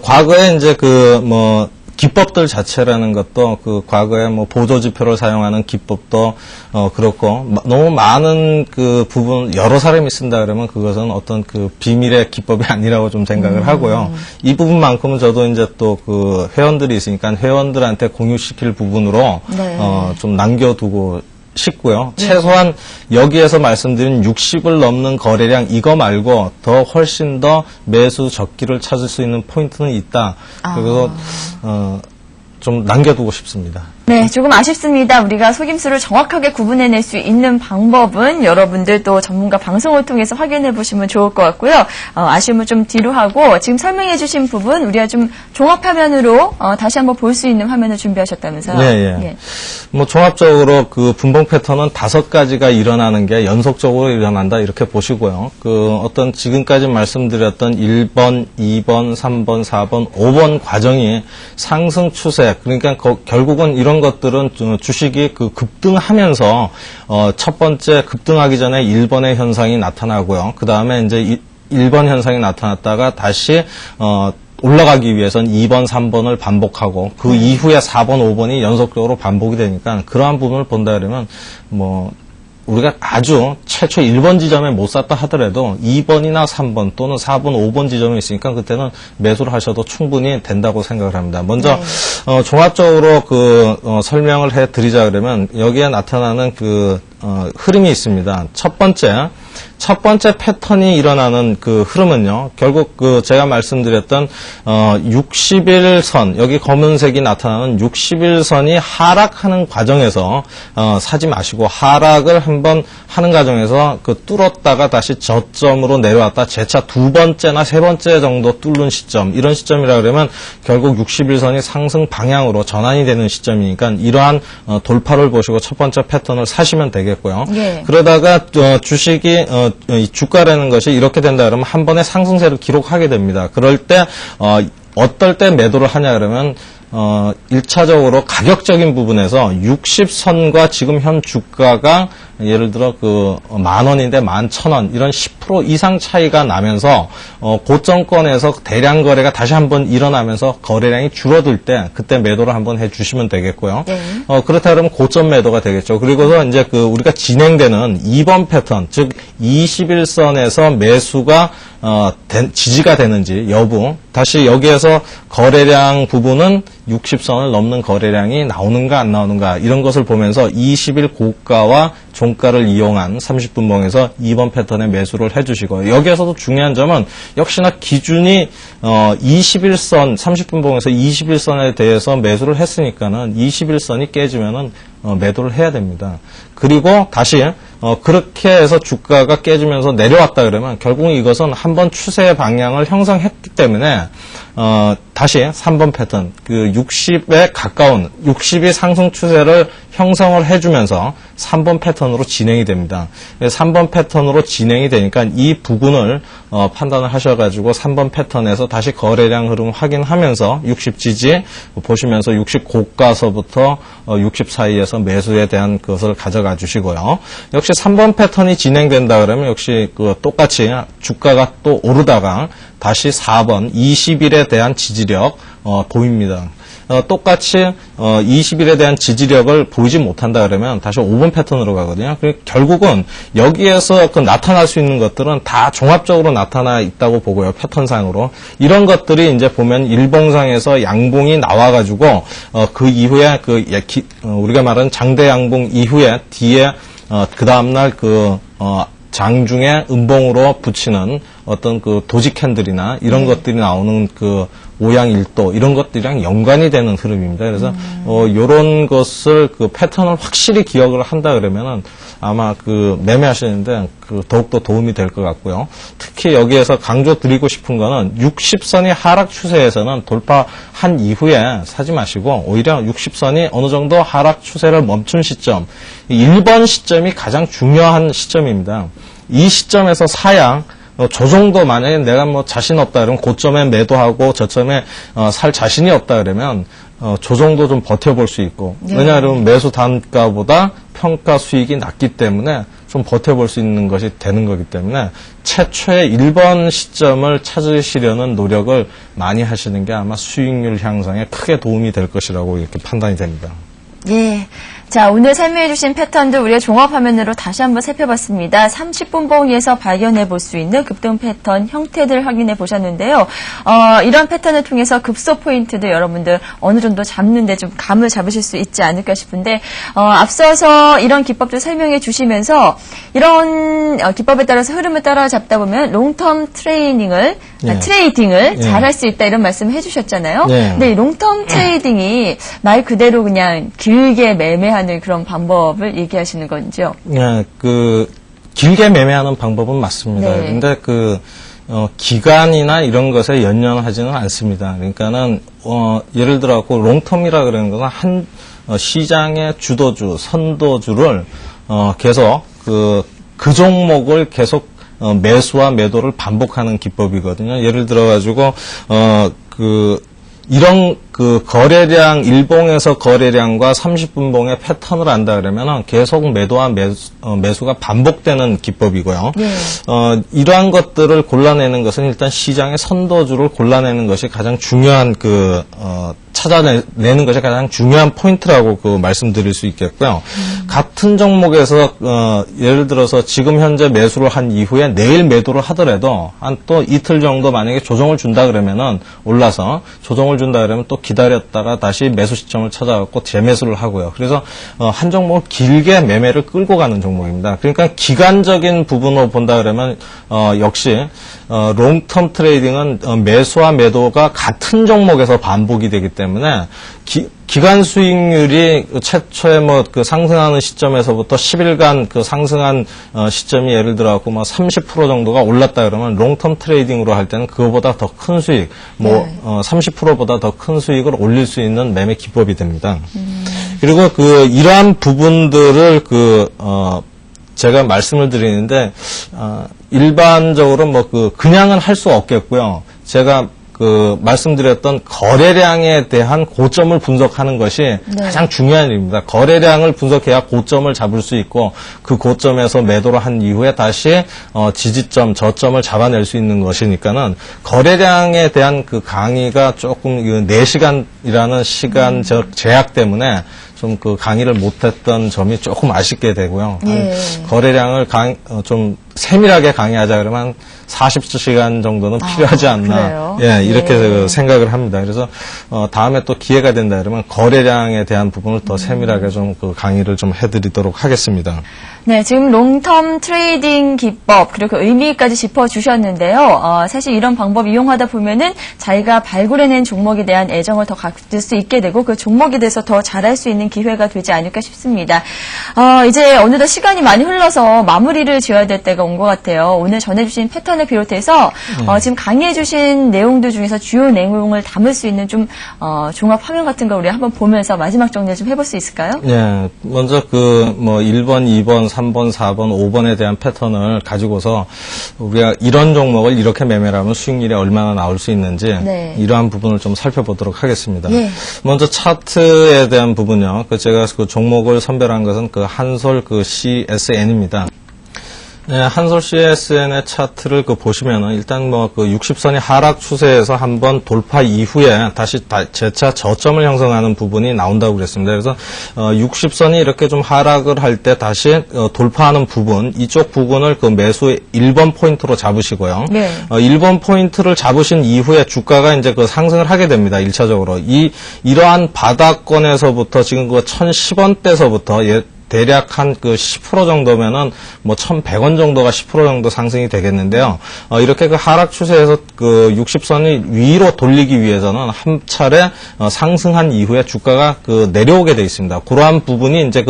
Speaker 2: 과거에 이제 기법들 자체라는 것도 그 과거에 뭐 보조지표를 사용하는 기법도 그렇고 너무 많은 그 부분 여러 사람이 쓴다 그러면 그것은 어떤 그 비밀의 기법이 아니라고 좀 생각을 하고요. 이 부분만큼은 저도 이제 또 그 회원들이 있으니까 회원들한테 공유시킬 부분으로
Speaker 1: 네.
Speaker 2: 좀 남겨두고 싶고요. 최소한 여기에서 말씀드린 60을 넘는 거래량 이거 말고 더 훨씬 더 매수 적기를 찾을 수 있는 포인트는 있다. 그래서 좀 남겨두고 싶습니다.
Speaker 1: 네, 조금 아쉽습니다. 우리가 속임수를 정확하게 구분해낼 수 있는 방법은 여러분들 또 전문가 방송을 통해서 확인해 보시면 좋을 것 같고요. 아쉬움은 좀 뒤로 하고 지금 설명해 주신 부분 우리가 좀 종합화면으로 다시 한번 볼 수 있는 화면을 준비하셨다면서요?
Speaker 2: 네, 예. 뭐 종합적으로 그 분봉 패턴은 5가지가 일어나는 게 연속적으로 일어난다 이렇게 보시고요. 그 어떤 지금까지 말씀드렸던 1번, 2번, 3번, 4번, 5번 과정이 상승 추세 그러니까 결국은 이런 것들은 주식이 그 급등하면서 첫 번째 급등하기 전에 1번의 현상이 나타나고요. 그 다음에 이제 1번 현상이 나타났다가 다시 올라가기 위해서는 2번, 3번을 반복하고 그 이후에 4번, 5번이 연속적으로 반복이 되니까 그러한 부분을 본다 그러면 뭐 우리가 아주 최초 1번 지점에 못 샀다 하더라도 2번이나 3번 또는 4번, 5번 지점에 있으니까 그때는 매수를 하셔도 충분히 된다고 생각을 합니다. 먼저 종합적으로 그 설명을 해드리자 그러면 여기에 나타나는 그 흐름이 있습니다. 첫 번째 패턴이 일어나는 그 흐름은요, 결국 그 제가 말씀드렸던 60일선, 여기 검은색이 나타나는 60일선이 하락하는 과정에서 사지 마시고 하락을 한번 하는 과정에서 그 뚫었다가 다시 저점으로 내려왔다 재차 2번째나 3번째 정도 뚫는 시점, 이런 시점이라 그러면 결국 60일선이 상승 방향으로 전환이 되는 시점이니까 이러한 돌파를 보시고 첫 번째 패턴을 사시면 되겠고요. 예. 그러다가 주식이 이 주가라는 것이 이렇게 된다 그러면 한 번에 상승세를 기록하게 됩니다. 그럴 때 어떨 때 매도를 하냐 그러면 1차적으로 가격적인 부분에서 60선과 지금 현 주가가 예를 들어 그 10,000원인데 11,000원 이런 10% 이상 차이가 나면서 고점권에서 대량 거래가 다시 한번 일어나면서 거래량이 줄어들 때 그때 매도를 한번 해주시면 되겠고요. 네. 그렇다 그러면 고점 매도가 되겠죠. 그리고서 이제 그 우리가 진행되는 2번 패턴 즉 21선에서 매수가 지지가 되는지 여부 다시 여기에서 거래량 부분은 60선을 넘는 거래량이 나오는가 안 나오는가 이런 것을 보면서 20일 고가와 종가를 이용한 30분봉에서 2번 패턴에 매수를 해주시고 여기에서도 중요한 점은 역시나 기준이 21선 30분봉에서 21선에 대해서 매수를 했으니까는 21선이 깨지면은 매도를 해야 됩니다. 그리고 다시 그렇게 해서 주가가 깨지면서 내려왔다 그러면 결국 이것은 한번 추세의 방향을 형성했기 때문에 다시 3번 패턴 그 60에 가까운 60이 상승 추세를 형성을 해주면서 3번 패턴으로 진행이 됩니다. 3번 패턴으로 진행이 되니까 이 부분을 판단을 하셔가지고 3번 패턴에서 다시 거래량 흐름 확인하면서 60 지지 보시면서 60 고가서부터 60 사이에서 매수에 대한 것을 가져가 주시고요. 역시 3번 패턴이 진행된다 그러면 역시 그 똑같이 주가가 또 오르다가 다시 4번 20일에 대한 지지력 보입니다. 똑같이 20일에 대한 지지력을 보이지 못한다 그러면 다시 5번 패턴으로 가거든요. 결국은 여기에서 그 나타날 수 있는 것들은 다 종합적으로 나타나 있다고 보고요. 패턴상으로. 이런 것들이 이제 보면 일봉상에서 양봉이 나와가지고 그 이후에 우리가 말하는 장대 양봉 이후에 뒤에 그 다음날 장중에 음봉으로 붙이는 어떤 그 도지 캔들이나 이런 것들이 나오는 그 오양 일도 이런 것들이랑 연관이 되는 흐름입니다. 그래서 요런 것을 그 패턴을 확실히 기억을 한다 그러면은 아마 그 매매하시는데 그 더욱더 도움이 될 것 같고요. 특히 여기에서 강조드리고 싶은 거는 60선이 하락 추세에서는 돌파한 이후에 사지 마시고 오히려 60선이 어느 정도 하락 추세를 멈춘 시점 1번 시점이 가장 중요한 시점입니다. 이 시점에서 사야 저 정도 만약에 내가 뭐 자신 없다 그러면 고점에 매도하고 저점에 살 자신이 없다 그러면 조정도 좀 버텨볼 수 있고,
Speaker 1: 네.
Speaker 2: 왜냐하면 매수 단가보다 평가 수익이 낮기 때문에 좀 버텨볼 수 있는 것이 되는 거기 때문에 최초의 1번 시점을 찾으시려는 노력을 많이 하시는 게 아마 수익률 향상에 크게 도움이 될 것이라고 이렇게 판단이 됩니다.
Speaker 1: 예. 자, 오늘 설명해주신 패턴도 우리가 종합화면으로 다시 한번 살펴봤습니다. 30분 봉에서 발견해 볼 수 있는 급등 패턴 형태들 확인해 보셨는데요. 이런 패턴을 통해서 급소 포인트도 여러분들 어느 정도 잡는데 좀 감을 잡으실 수 있지 않을까 싶은데, 앞서서 이런 기법들 설명해 주시면서 이런 기법에 따라서 흐름을 따라잡다 보면 롱텀 트레이딩을
Speaker 2: 예.
Speaker 1: 잘할 수 있다 이런 말씀 해주셨잖아요.
Speaker 2: 예.
Speaker 1: 근데 이 롱텀 트레이딩이 말 그대로 그냥 길게 매매하는 그런 방법을 얘기하시는 건지요?
Speaker 2: 예, 길게 매매하는 방법은 맞습니다.
Speaker 1: 네.
Speaker 2: 근데 기간이나 이런 것에 연연하지는 않습니다. 그러니까는, 예를 들어 갖고 롱텀이라 그러는 것은 시장의 주도주, 선도주를, 계속 그 종목을 계속 매수와 매도를 반복하는 기법이거든요. 예를 들어가지고, 이런 거래량, 일봉에서 거래량과 30분 봉의 패턴을 안다 그러면 계속 매도와 매수가 반복되는 기법이고요.
Speaker 1: 네.
Speaker 2: 이러한 것들을 골라내는 것은 일단 시장의 선도주를 골라내는 것이 가장 중요한 찾아내는 것이 가장 중요한 포인트라고 말씀드릴 수 있겠고요. 같은 종목에서 예를 들어서 지금 현재 매수를 한 이후에 내일 매도를 하더라도 한 또 이틀 정도 만약에 조정을 준다 그러면은 올라서 조정을 준다 그러면 또 기다렸다가 다시 매수 시점을 찾아갖고 재매수를 하고요. 그래서 한 종목을 길게 매매를 끌고 가는 종목입니다. 그러니까 기간적인 부분으로 본다 그러면 역시 롱텀 트레이딩은 매수와 매도가 같은 종목에서 반복이 되기 때문에 기간 수익률이 최초에 상승하는 시점에서부터 10일간 상승한 시점이 예를 들어갖고 30% 정도가 올랐다 그러면 롱텀 트레이딩으로 할 때는 그거보다 더 큰 수익, 30%보다 더 큰 수익을 올릴 수 있는 매매 기법이 됩니다. 그리고 이러한 부분들을 제가 말씀을 드리는데, 일반적으로 그냥은 할 수 없겠고요. 제가 말씀드렸던 거래량에 대한 고점을 분석하는 것이 가장 중요한 일입니다. 거래량을 분석해야 고점을 잡을 수 있고 그 고점에서 매도를 한 이후에 다시 지지점, 저점을 잡아낼 수 있는 것이니까는 거래량에 대한 강의가 조금 4시간이라는 시간 제약 때문에 좀 강의를 못했던 점이 조금 아쉽게 되고요. 거래량을 좀 세밀하게 강의하자 그러면 40시간 정도는 필요하지 않나. 이렇게 생각을 합니다. 그래서 다음에 또 기회가 된다 그러면 거래량에 대한 부분을 더 세밀하게 좀 강의를 좀 해드리도록 하겠습니다.
Speaker 1: 네, 지금 롱텀 트레이딩 기법 그리고 의미까지 짚어주셨는데요. 사실 이런 방법 이용하다 보면은 자기가 발굴해낸 종목에 대한 애정을 더 가질 수 있게 되고 그 종목에 대해서 더 잘할 수 있는 기회가 되지 않을까 싶습니다. 이제 어느덧 시간이 많이 흘러서 마무리를 지어야 될 때가 온 것 같아요. 오늘 전해주신 패턴을 비롯해서 지금 강의해주신 내용들 중에서 주요 내용을 담을 수 있는 좀 종합 화면 같은 거 우리 한번 보면서 마지막 정리 좀 해볼 수 있을까요?
Speaker 2: 네, 먼저 1번, 2번, 3번, 4번, 5번에 대한 패턴을 가지고서 우리가 이런 종목을 이렇게 매매를 하면 수익률이 얼마나 나올 수 있는지 이러한 부분을 좀 살펴보도록 하겠습니다. 먼저 차트에 대한 부분요. 제가 종목을 선별한 것은 한솔 CSN입니다. 네, 한솔 CSN의 차트를 보시면은 일단 60선이 하락 추세에서 한번 돌파 이후에 다시 재차 저점을 형성하는 부분이 나온다고 그랬습니다. 그래서 60선이 이렇게 좀 하락을 할 때 다시 돌파하는 부분, 이쪽 부분을 매수의 1번 포인트로 잡으시고요. 1번 포인트를 잡으신 이후에 주가가 이제 상승을 하게 됩니다. 1차적으로. 이러한 바닥권에서부터 지금 1010원대서부터 대략 한 10% 정도면은 1,100원 정도가 10% 정도 상승이 되겠는데요. 이렇게 하락 추세에서 60선이 위로 돌리기 위해서는 한 차례 상승한 이후에 주가가 내려오게 돼 있습니다. 그러한 부분이 이제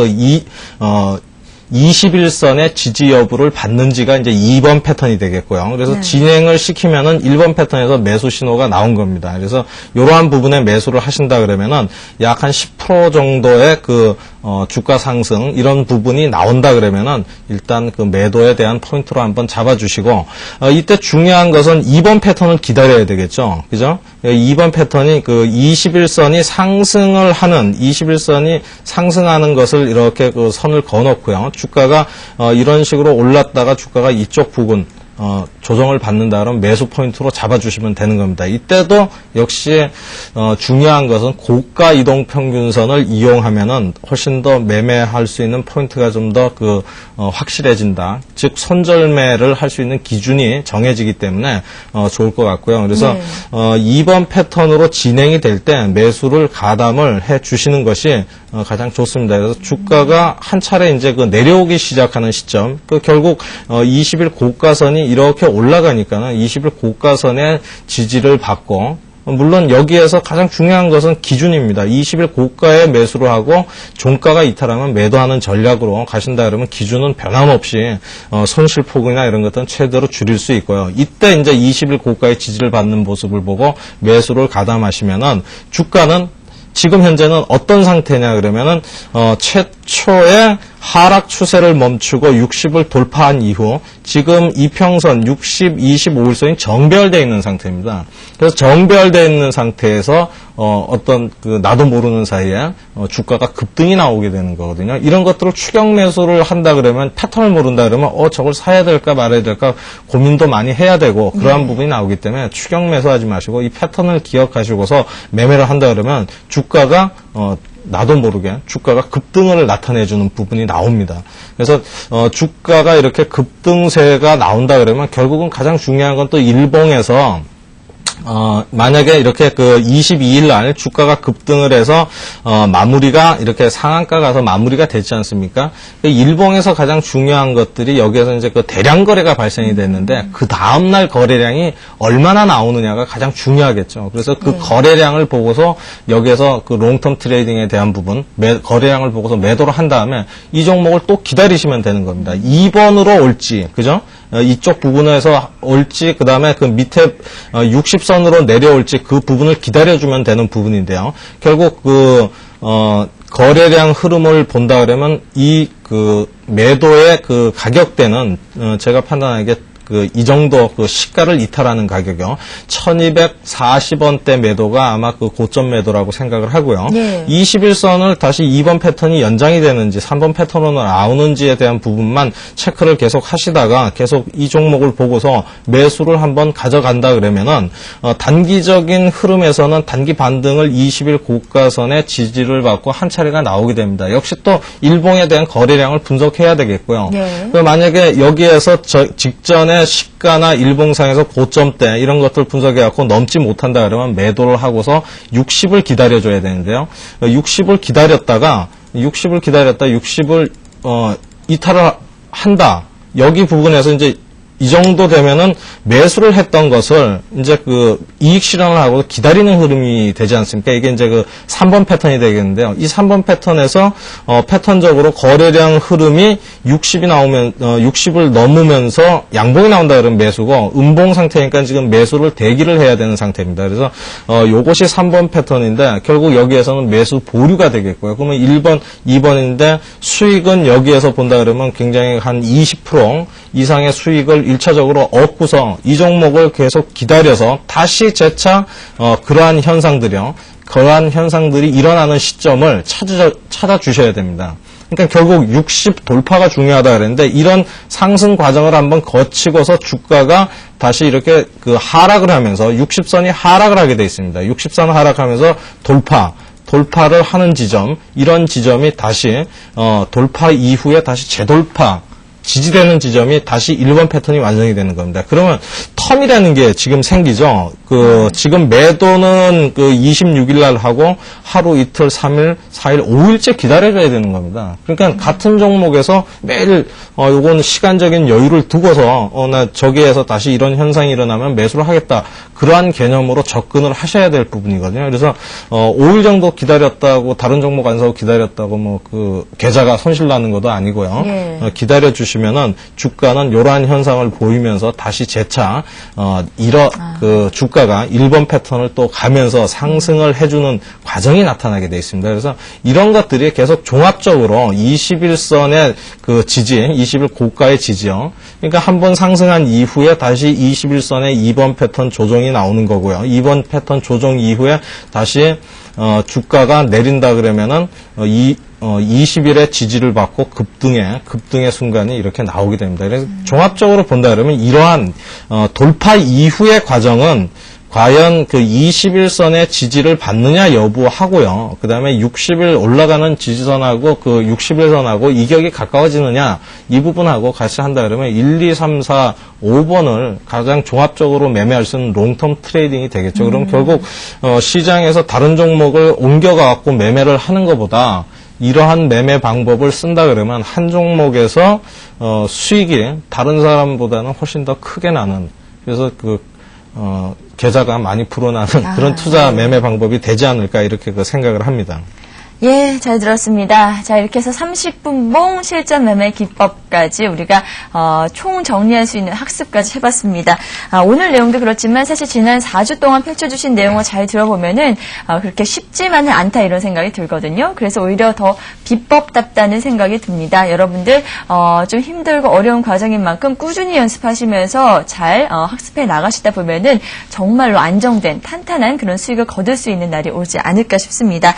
Speaker 2: 21선의 지지 여부를 받는지가 이제 2번 패턴이 되겠고요. 그래서 진행을 시키면은 1번 패턴에서 매수 신호가 나온 겁니다. 그래서 이러한 부분에 매수를 하신다 그러면은 약 한 10% 정도의 주가 상승 이런 부분이 나온다 그러면은 일단 그 매도에 대한 포인트로 한번 잡아주시고 이때 중요한 것은 2번 패턴을 기다려야 되겠죠. 그죠? 2번 패턴이 그 21선이 상승하는 것을 이렇게 그 선을 그어놓고요. 주가가 이런 식으로 올랐다가 주가가 이쪽 부분 조정을 받는다 그러면 매수 포인트로 잡아주시면 되는 겁니다. 이때도 역시 중요한 것은 고가 이동 평균선을 이용하면은 훨씬 더 매매할 수 있는 포인트가 좀 더 확실해진다. 즉 손절매를 할 수 있는 기준이 정해지기 때문에 좋을 것 같고요. 그래서 2번 패턴으로 진행이 될 때 매수를 가담을 해 주시는 것이 가장 좋습니다. 그래서 주가가 한 차례 이제 내려오기 시작하는 시점, 결국 20일 고가선이 이렇게 올라가니까는 20일 고가선의 지지를 받고, 물론 여기에서 가장 중요한 것은 기준입니다. 20일 고가에 매수를 하고 종가가 이탈하면 매도하는 전략으로 가신다 그러면 기준은 변함없이 손실폭이나 이런 것들은 최대로 줄일 수 있고요. 이때 이제 20일 고가의 지지를 받는 모습을 보고 매수를 가담하시면은 주가는 지금 현재는 어떤 상태냐 그러면은 최초의 하락 추세를 멈추고 60을 돌파한 이후 지금 이평선 60, 25일선이 정배열되어 있는 상태입니다. 그래서 정배열되어 있는 상태에서 나도 모르는 사이에 주가가 급등이 나오게 되는 거거든요. 이런 것들을 추격 매수를 한다 그러면 패턴을 모른다 그러면 저걸 사야 될까 말아야 될까 고민도 많이 해야 되고 그러한 부분이 나오기 때문에 추격 매수하지 마시고 이 패턴을 기억하시고서 매매를 한다 그러면 주가가 나도 모르게 주가가 급등을 나타내주는 부분이 나옵니다. 그래서 주가가 이렇게 급등세가 나온다 그러면 결국은 가장 중요한 건 또 일봉에서 만약에 이렇게 22일 날 주가가 급등을 해서 마무리가 이렇게 상한가 가서 마무리가 됐지 않습니까? 일봉에서 가장 중요한 것들이 여기에서 이제 대량 거래가 발생이 됐는데 그 다음 날 거래량이 얼마나 나오느냐가 가장 중요하겠죠. 그래서 거래량을 보고서 여기에서 롱텀 트레이딩에 대한 부분 거래량을 보고서 매도를 한 다음에 이 종목을 또 기다리시면 되는 겁니다. 2번으로 올지, 그죠? 이쪽 부분에서 올지, 그 다음에 그 밑에 60선으로 내려올지 그 부분을 기다려주면 되는 부분인데요. 결국 거래량 흐름을 본다 그러면 이 매도의 가격대는 제가 판단하기에 이 정도 시가를 이탈하는 가격이요. 1240원대 매도가 아마 고점 매도라고 생각을 하고요. 21선을 다시 2번 패턴이 연장이 되는지 3번 패턴으로 나오는지에 대한 부분만 체크를 계속 하시다가 계속 이 종목을 보고서 매수를 한번 가져간다 그러면은 단기적인 흐름에서는 단기 반등을 20일 고가선에 지지를 받고 한 차례가 나오게 됩니다. 역시 또 일봉에 대한 거래량을 분석해야 되겠고요. 만약에 여기에서 직전에 시가나 일봉상에서 고점대 이런 것들 분석해갖고 넘지 못한다 그러면 매도를 하고서 60을 기다려줘야 되는데요. 60을 기다렸다 60을 이탈을 한다. 여기 부분에서 이제 이 정도 되면은 매수를 했던 것을 이제 이익 실현을 하고 기다리는 흐름이 되지 않습니까? 이게 이제 3번 패턴이 되겠는데요. 이 3번 패턴에서 패턴적으로 거래량 흐름이 60을 넘으면서 양봉이 나온다 그러면 매수고 음봉 상태니까 지금 매수를 대기를 해야 되는 상태입니다. 그래서 요것이 3번 패턴인데 결국 여기에서는 매수 보류가 되겠고요. 그러면 1번, 2번인데 수익은 여기에서 본다 그러면 굉장히 한 20% 이상의 수익을 1차적으로 얻고서 이 종목을 계속 기다려서 다시 재차 그러한 현상들이 일어나는 시점을 찾아주셔야 됩니다. 그러니까 결국 60 돌파가 중요하다 그랬는데 이런 상승 과정을 한번 거치고서 주가가 다시 이렇게 하락을 하면서 60선이 하락을 하게 돼 있습니다. 60선 하락하면서 돌파를 하는 지점, 이런 지점이 다시 돌파 이후에 다시 재돌파 지지되는 지점이 다시 1번 패턴이 완성이 되는 겁니다. 그러면 텀이라는 게 지금 생기죠. 지금 매도는 26일 날 하고 하루, 이틀, 3일, 4일, 5일째 기다려줘야 되는 겁니다. 그러니까 같은 종목에서 매일, 요건 시간적인 여유를 두고서, 나 저기에서 다시 이런 현상이 일어나면 매수를 하겠다. 그러한 개념으로 접근을 하셔야 될 부분이거든요. 그래서, 5일 정도 기다렸다고, 다른 종목 안 사고 기다렸다고 계좌가 손실 나는 것도 아니고요.
Speaker 1: 예.
Speaker 2: 기다려주시면은 주가는 이러한 현상을 보이면서 다시 재차, 주가가 1번 패턴을 또 가면서 상승을 해주는 과정이 나타나게 되어 있습니다. 그래서 이런 것들이 계속 종합적으로 21선의 지지, 20일 고가의 지지요. 그러니까 한번 상승한 이후에 다시 21선의 2번 패턴 조정이 나오는 거고요. 2번 패턴 조정 이후에 다시 주가가 내린다 그러면은 20일의 지지를 받고 급등의 순간이 이렇게 나오게 됩니다. 그래서 종합적으로 본다 그러면 이러한 돌파 이후의 과정은 과연 21선의 지지를 받느냐 여부하고요. 그 다음에 60일 올라가는 지지선하고 60일선하고 이격이 가까워지느냐 이 부분하고 같이 한다 그러면 1, 2, 3, 4, 5번을 가장 종합적으로 매매할 수 있는 롱텀 트레이딩이 되겠죠. 그럼 결국 시장에서 다른 종목을 옮겨가갖고 매매를 하는 것보다 이러한 매매 방법을 쓴다 그러면 한 종목에서 수익이 다른 사람보다는 훨씬 더 크게 나는, 그래서 계좌가 많이 불어나는 그런 투자 매매 방법이 되지 않을까 이렇게 생각을 합니다.
Speaker 1: 예, 잘 들었습니다. 자, 이렇게 해서 30분봉 실전 매매 기법까지 우리가 총 정리할 수 있는 학습까지 해봤습니다. 오늘 내용도 그렇지만 사실 지난 4주 동안 펼쳐주신 내용을 잘 들어보면은 그렇게 쉽지만은 않다 이런 생각이 들거든요. 그래서 오히려 더 비법답다는 생각이 듭니다. 여러분들 좀 힘들고 어려운 과정인 만큼 꾸준히 연습하시면서 잘 학습해 나가시다 보면은 정말로 안정된 탄탄한 그런 수익을 거둘 수 있는 날이 오지 않을까 싶습니다.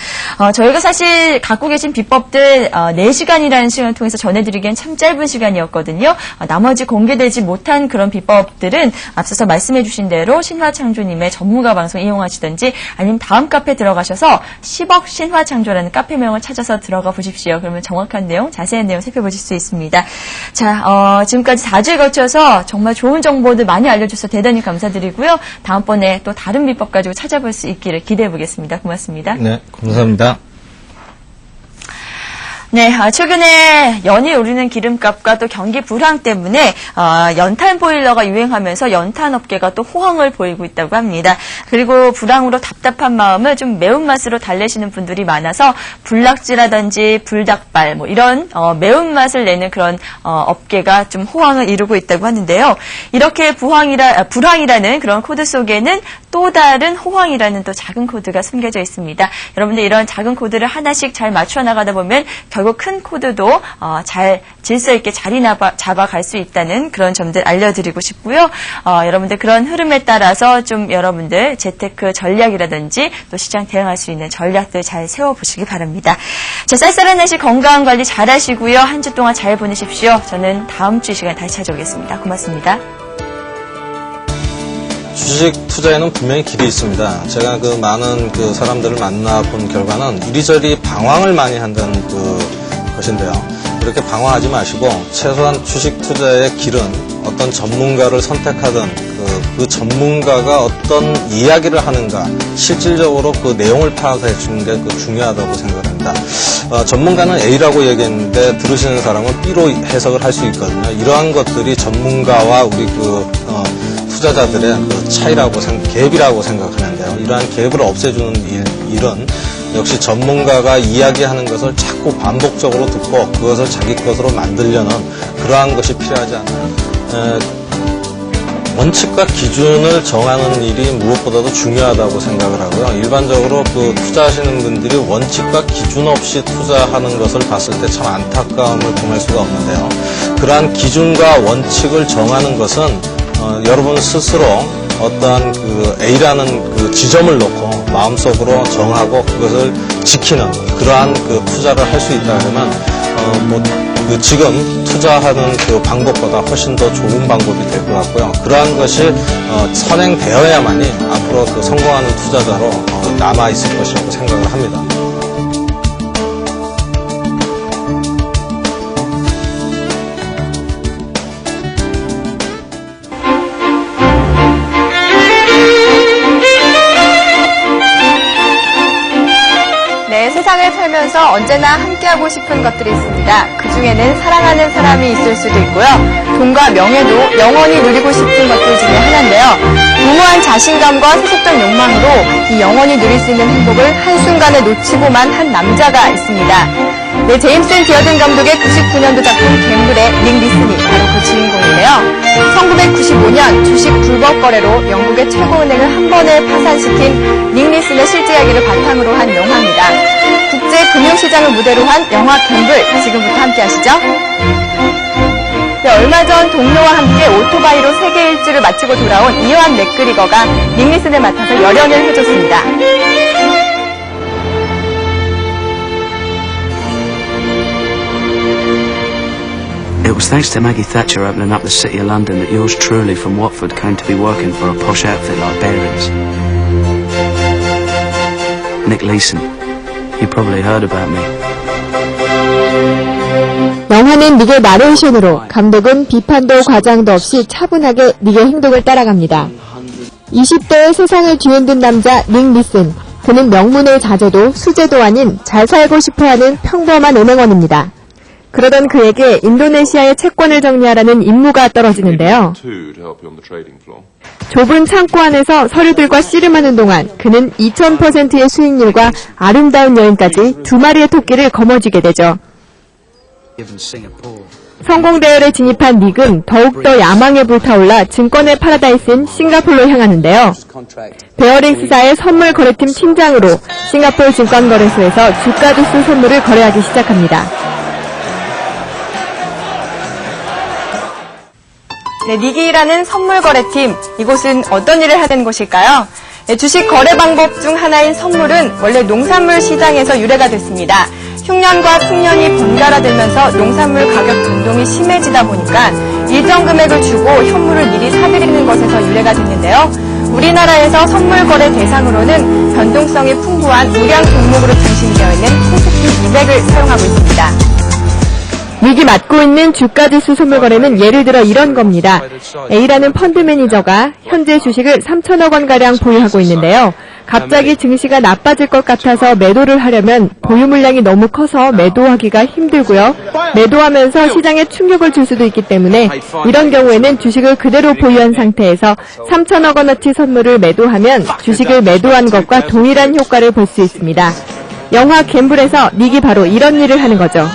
Speaker 1: 저희가 사실 갖고 계신 비법들 4시간이라는 시간을 통해서 전해드리기엔 참 짧은 시간이었거든요. 나머지 공개되지 못한 그런 비법들은 앞서서 말씀해 주신 대로 신화창조님의 전문가 방송 이용하시든지 아니면 다음 카페 들어가셔서 10억 신화창조라는 카페명을 찾아서 들어가 보십시오. 그러면 정확한 내용, 자세한 내용 살펴보실 수 있습니다. 자, 지금까지 4주에 걸쳐서 정말 좋은 정보들 많이 알려주셔서 대단히 감사드리고요. 다음번에 또 다른 비법 가지고 찾아볼 수 있기를 기대해 보겠습니다. 고맙습니다.
Speaker 2: 네, 감사합니다.
Speaker 1: 네, 최근에 연일 오르는 기름값과 또 경기 불황 때문에 연탄 보일러가 유행하면서 연탄 업계가 또 호황을 보이고 있다고 합니다. 그리고 불황으로 답답한 마음을 좀 매운맛으로 달래시는 분들이 많아서 불낙지라든지 불닭발 이런 매운맛을 내는 그런 업계가 좀 호황을 이루고 있다고 하는데요. 이렇게 불황이라는 그런 코드 속에는 또 다른 호황이라는 또 작은 코드가 숨겨져 있습니다. 여러분들 이런 작은 코드를 하나씩 잘 맞춰 나가다 보면 결국 큰 코드도 잘 질서 있게 자리 잡아갈 수 있다는 그런 점들 알려드리고 싶고요. 여러분들 그런 흐름에 따라서 좀 여러분들 재테크 전략이라든지 또 시장 대응할 수 있는 전략들 잘 세워보시기 바랍니다. 자, 쌀쌀한 날씨 건강 관리 잘 하시고요. 한 주 동안 잘 보내십시오. 저는 다음 주 시간에 다시 찾아오겠습니다. 고맙습니다.
Speaker 2: 주식 투자에는 분명히 길이 있습니다. 제가 많은 사람들을 만나본 결과는 이리저리 방황을 많이 한다는 것인데요. 이렇게 방황하지 마시고 최소한 주식 투자의 길은 어떤 전문가를 선택하든 그 전문가가 어떤 이야기를 하는가 실질적으로 그 내용을 파악해 주는 게 중요하다고 생각합니다. 전문가는 A라고 얘기했는데 들으시는 사람은 B로 해석을 할 수 있거든요. 이러한 것들이 전문가와 우리 투자자들의 차이라고 갭이라고 생각하는데요. 이러한 갭을 없애주는 일은 역시 전문가가 이야기하는 것을 자꾸 반복적으로 듣고 그것을 자기 것으로 만들려는 그러한 것이 필요하지 않나요? 원칙과 기준을 정하는 일이 무엇보다도 중요하다고 생각을 하고요. 일반적으로 투자하시는 분들이 원칙과 기준 없이 투자하는 것을 봤을 때 참 안타까움을 금할 수가 없는데요. 그러한 기준과 원칙을 정하는 것은 여러분 스스로 어떠한 A라는 지점을 놓고 마음속으로 정하고 그것을 지키는 그러한 투자를 할 수 있다 그러면 지금 투자하는 방법보다 훨씬 더 좋은 방법이 될 것 같고요. 그러한 것이 선행되어야만이 앞으로 성공하는 투자자로 남아 있을 것이라고 생각을 합니다.
Speaker 1: 세상에 살면서 언제나 함께하고 싶은 것들이 있습니다. 그중에는 사랑하는 사람이 있을 수도 있고요. 돈과 명예도 영원히 누리고 싶은 것들 중에 하나인데요. 무모한 자신감과 세속적 욕망으로 이 영원히 누릴 수 있는 행복을 한순간에 놓치고만 한 남자가 있습니다. 네, 제임스 디어든 감독의 99년도 작품 갬블의 닉 리슨이 바로 그 주인공인데요. 1995년 주식 불법 거래로 영국의 최고은행을 한 번에 파산시킨 닉 리슨의 실제 이야기를 바탕으로 한 영화입니다. 국제 금융시장을 무대로 한 영화 갬블, 지금부터 함께 하시죠. 네, 얼마 전 동료와 함께 오토바이로 세계 일주를 마치고 돌아온 이어한 맥그리거가 닉 리슨을 맡아서 열연을 해줬습니다.
Speaker 3: It was thanks to Maggie Thatcher opening up the City of London that yours truly from Watford came to be working for a posh outfit like Bearings. Nick Leeson, you probably heard about me.
Speaker 4: 영화는 닉의 나레이션으로 감독은 비판도 과장도 없이 차분하게 닉의 행동을 따라갑니다. 20대의 세상을 뒤흔든 남자 닉 리슨. 그는 명문을 자제도 수제도 아닌 잘 살고 싶어하는 평범한 은행원입니다. 그러던 그에게 인도네시아의 채권을 정리하라는 임무가 떨어지는데요. 좁은 창고 안에서 서류들과 씨름하는 동안 그는 2000%의 수익률과 아름다운 여인까지 두 마리의 토끼를 거머쥐게 되죠. 성공 대열에 진입한 닉은 더욱더 야망에 불타올라 증권의 파라다이스인 싱가포르로 향하는데요. 베어링스사의 선물 거래팀 팀장으로 싱가포르 증권거래소에서 주가 지수 선물을 거래하기 시작합니다.
Speaker 1: 네, 닉이라는 선물 거래팀, 이곳은 어떤 일을 하는 곳일까요? 네, 주식 거래 방법 중 하나인 선물은 원래 농산물 시장에서 유래가 됐습니다. 흉년과 풍년이 번갈아들면서 농산물 가격 변동이 심해지다 보니까 일정 금액을 주고 현물을 미리 사들이는 것에서 유래가 됐는데요. 우리나라에서 선물 거래 대상으로는 변동성이 풍부한 우량 종목으로 중심되어 있는 코스피 200을 사용하고 있습니다.
Speaker 4: 닉이 맡고 있는 주가지수 선물 거래는 예를 들어 이런 겁니다. A라는 펀드 매니저가 현재 주식을 3천억 원가량 보유하고 있는데요. 갑자기 증시가 나빠질 것 같아서 매도를 하려면 보유 물량이 너무 커서 매도하기가 힘들고요. 매도하면서 시장에 충격을 줄 수도 있기 때문에 이런 경우에는 주식을 그대로 보유한 상태에서 3천억 원어치 선물을 매도하면 주식을 매도한 것과 동일한 효과를 볼 수 있습니다. 영화 갬블에서 닉이 바로 이런 일을 하는 거죠.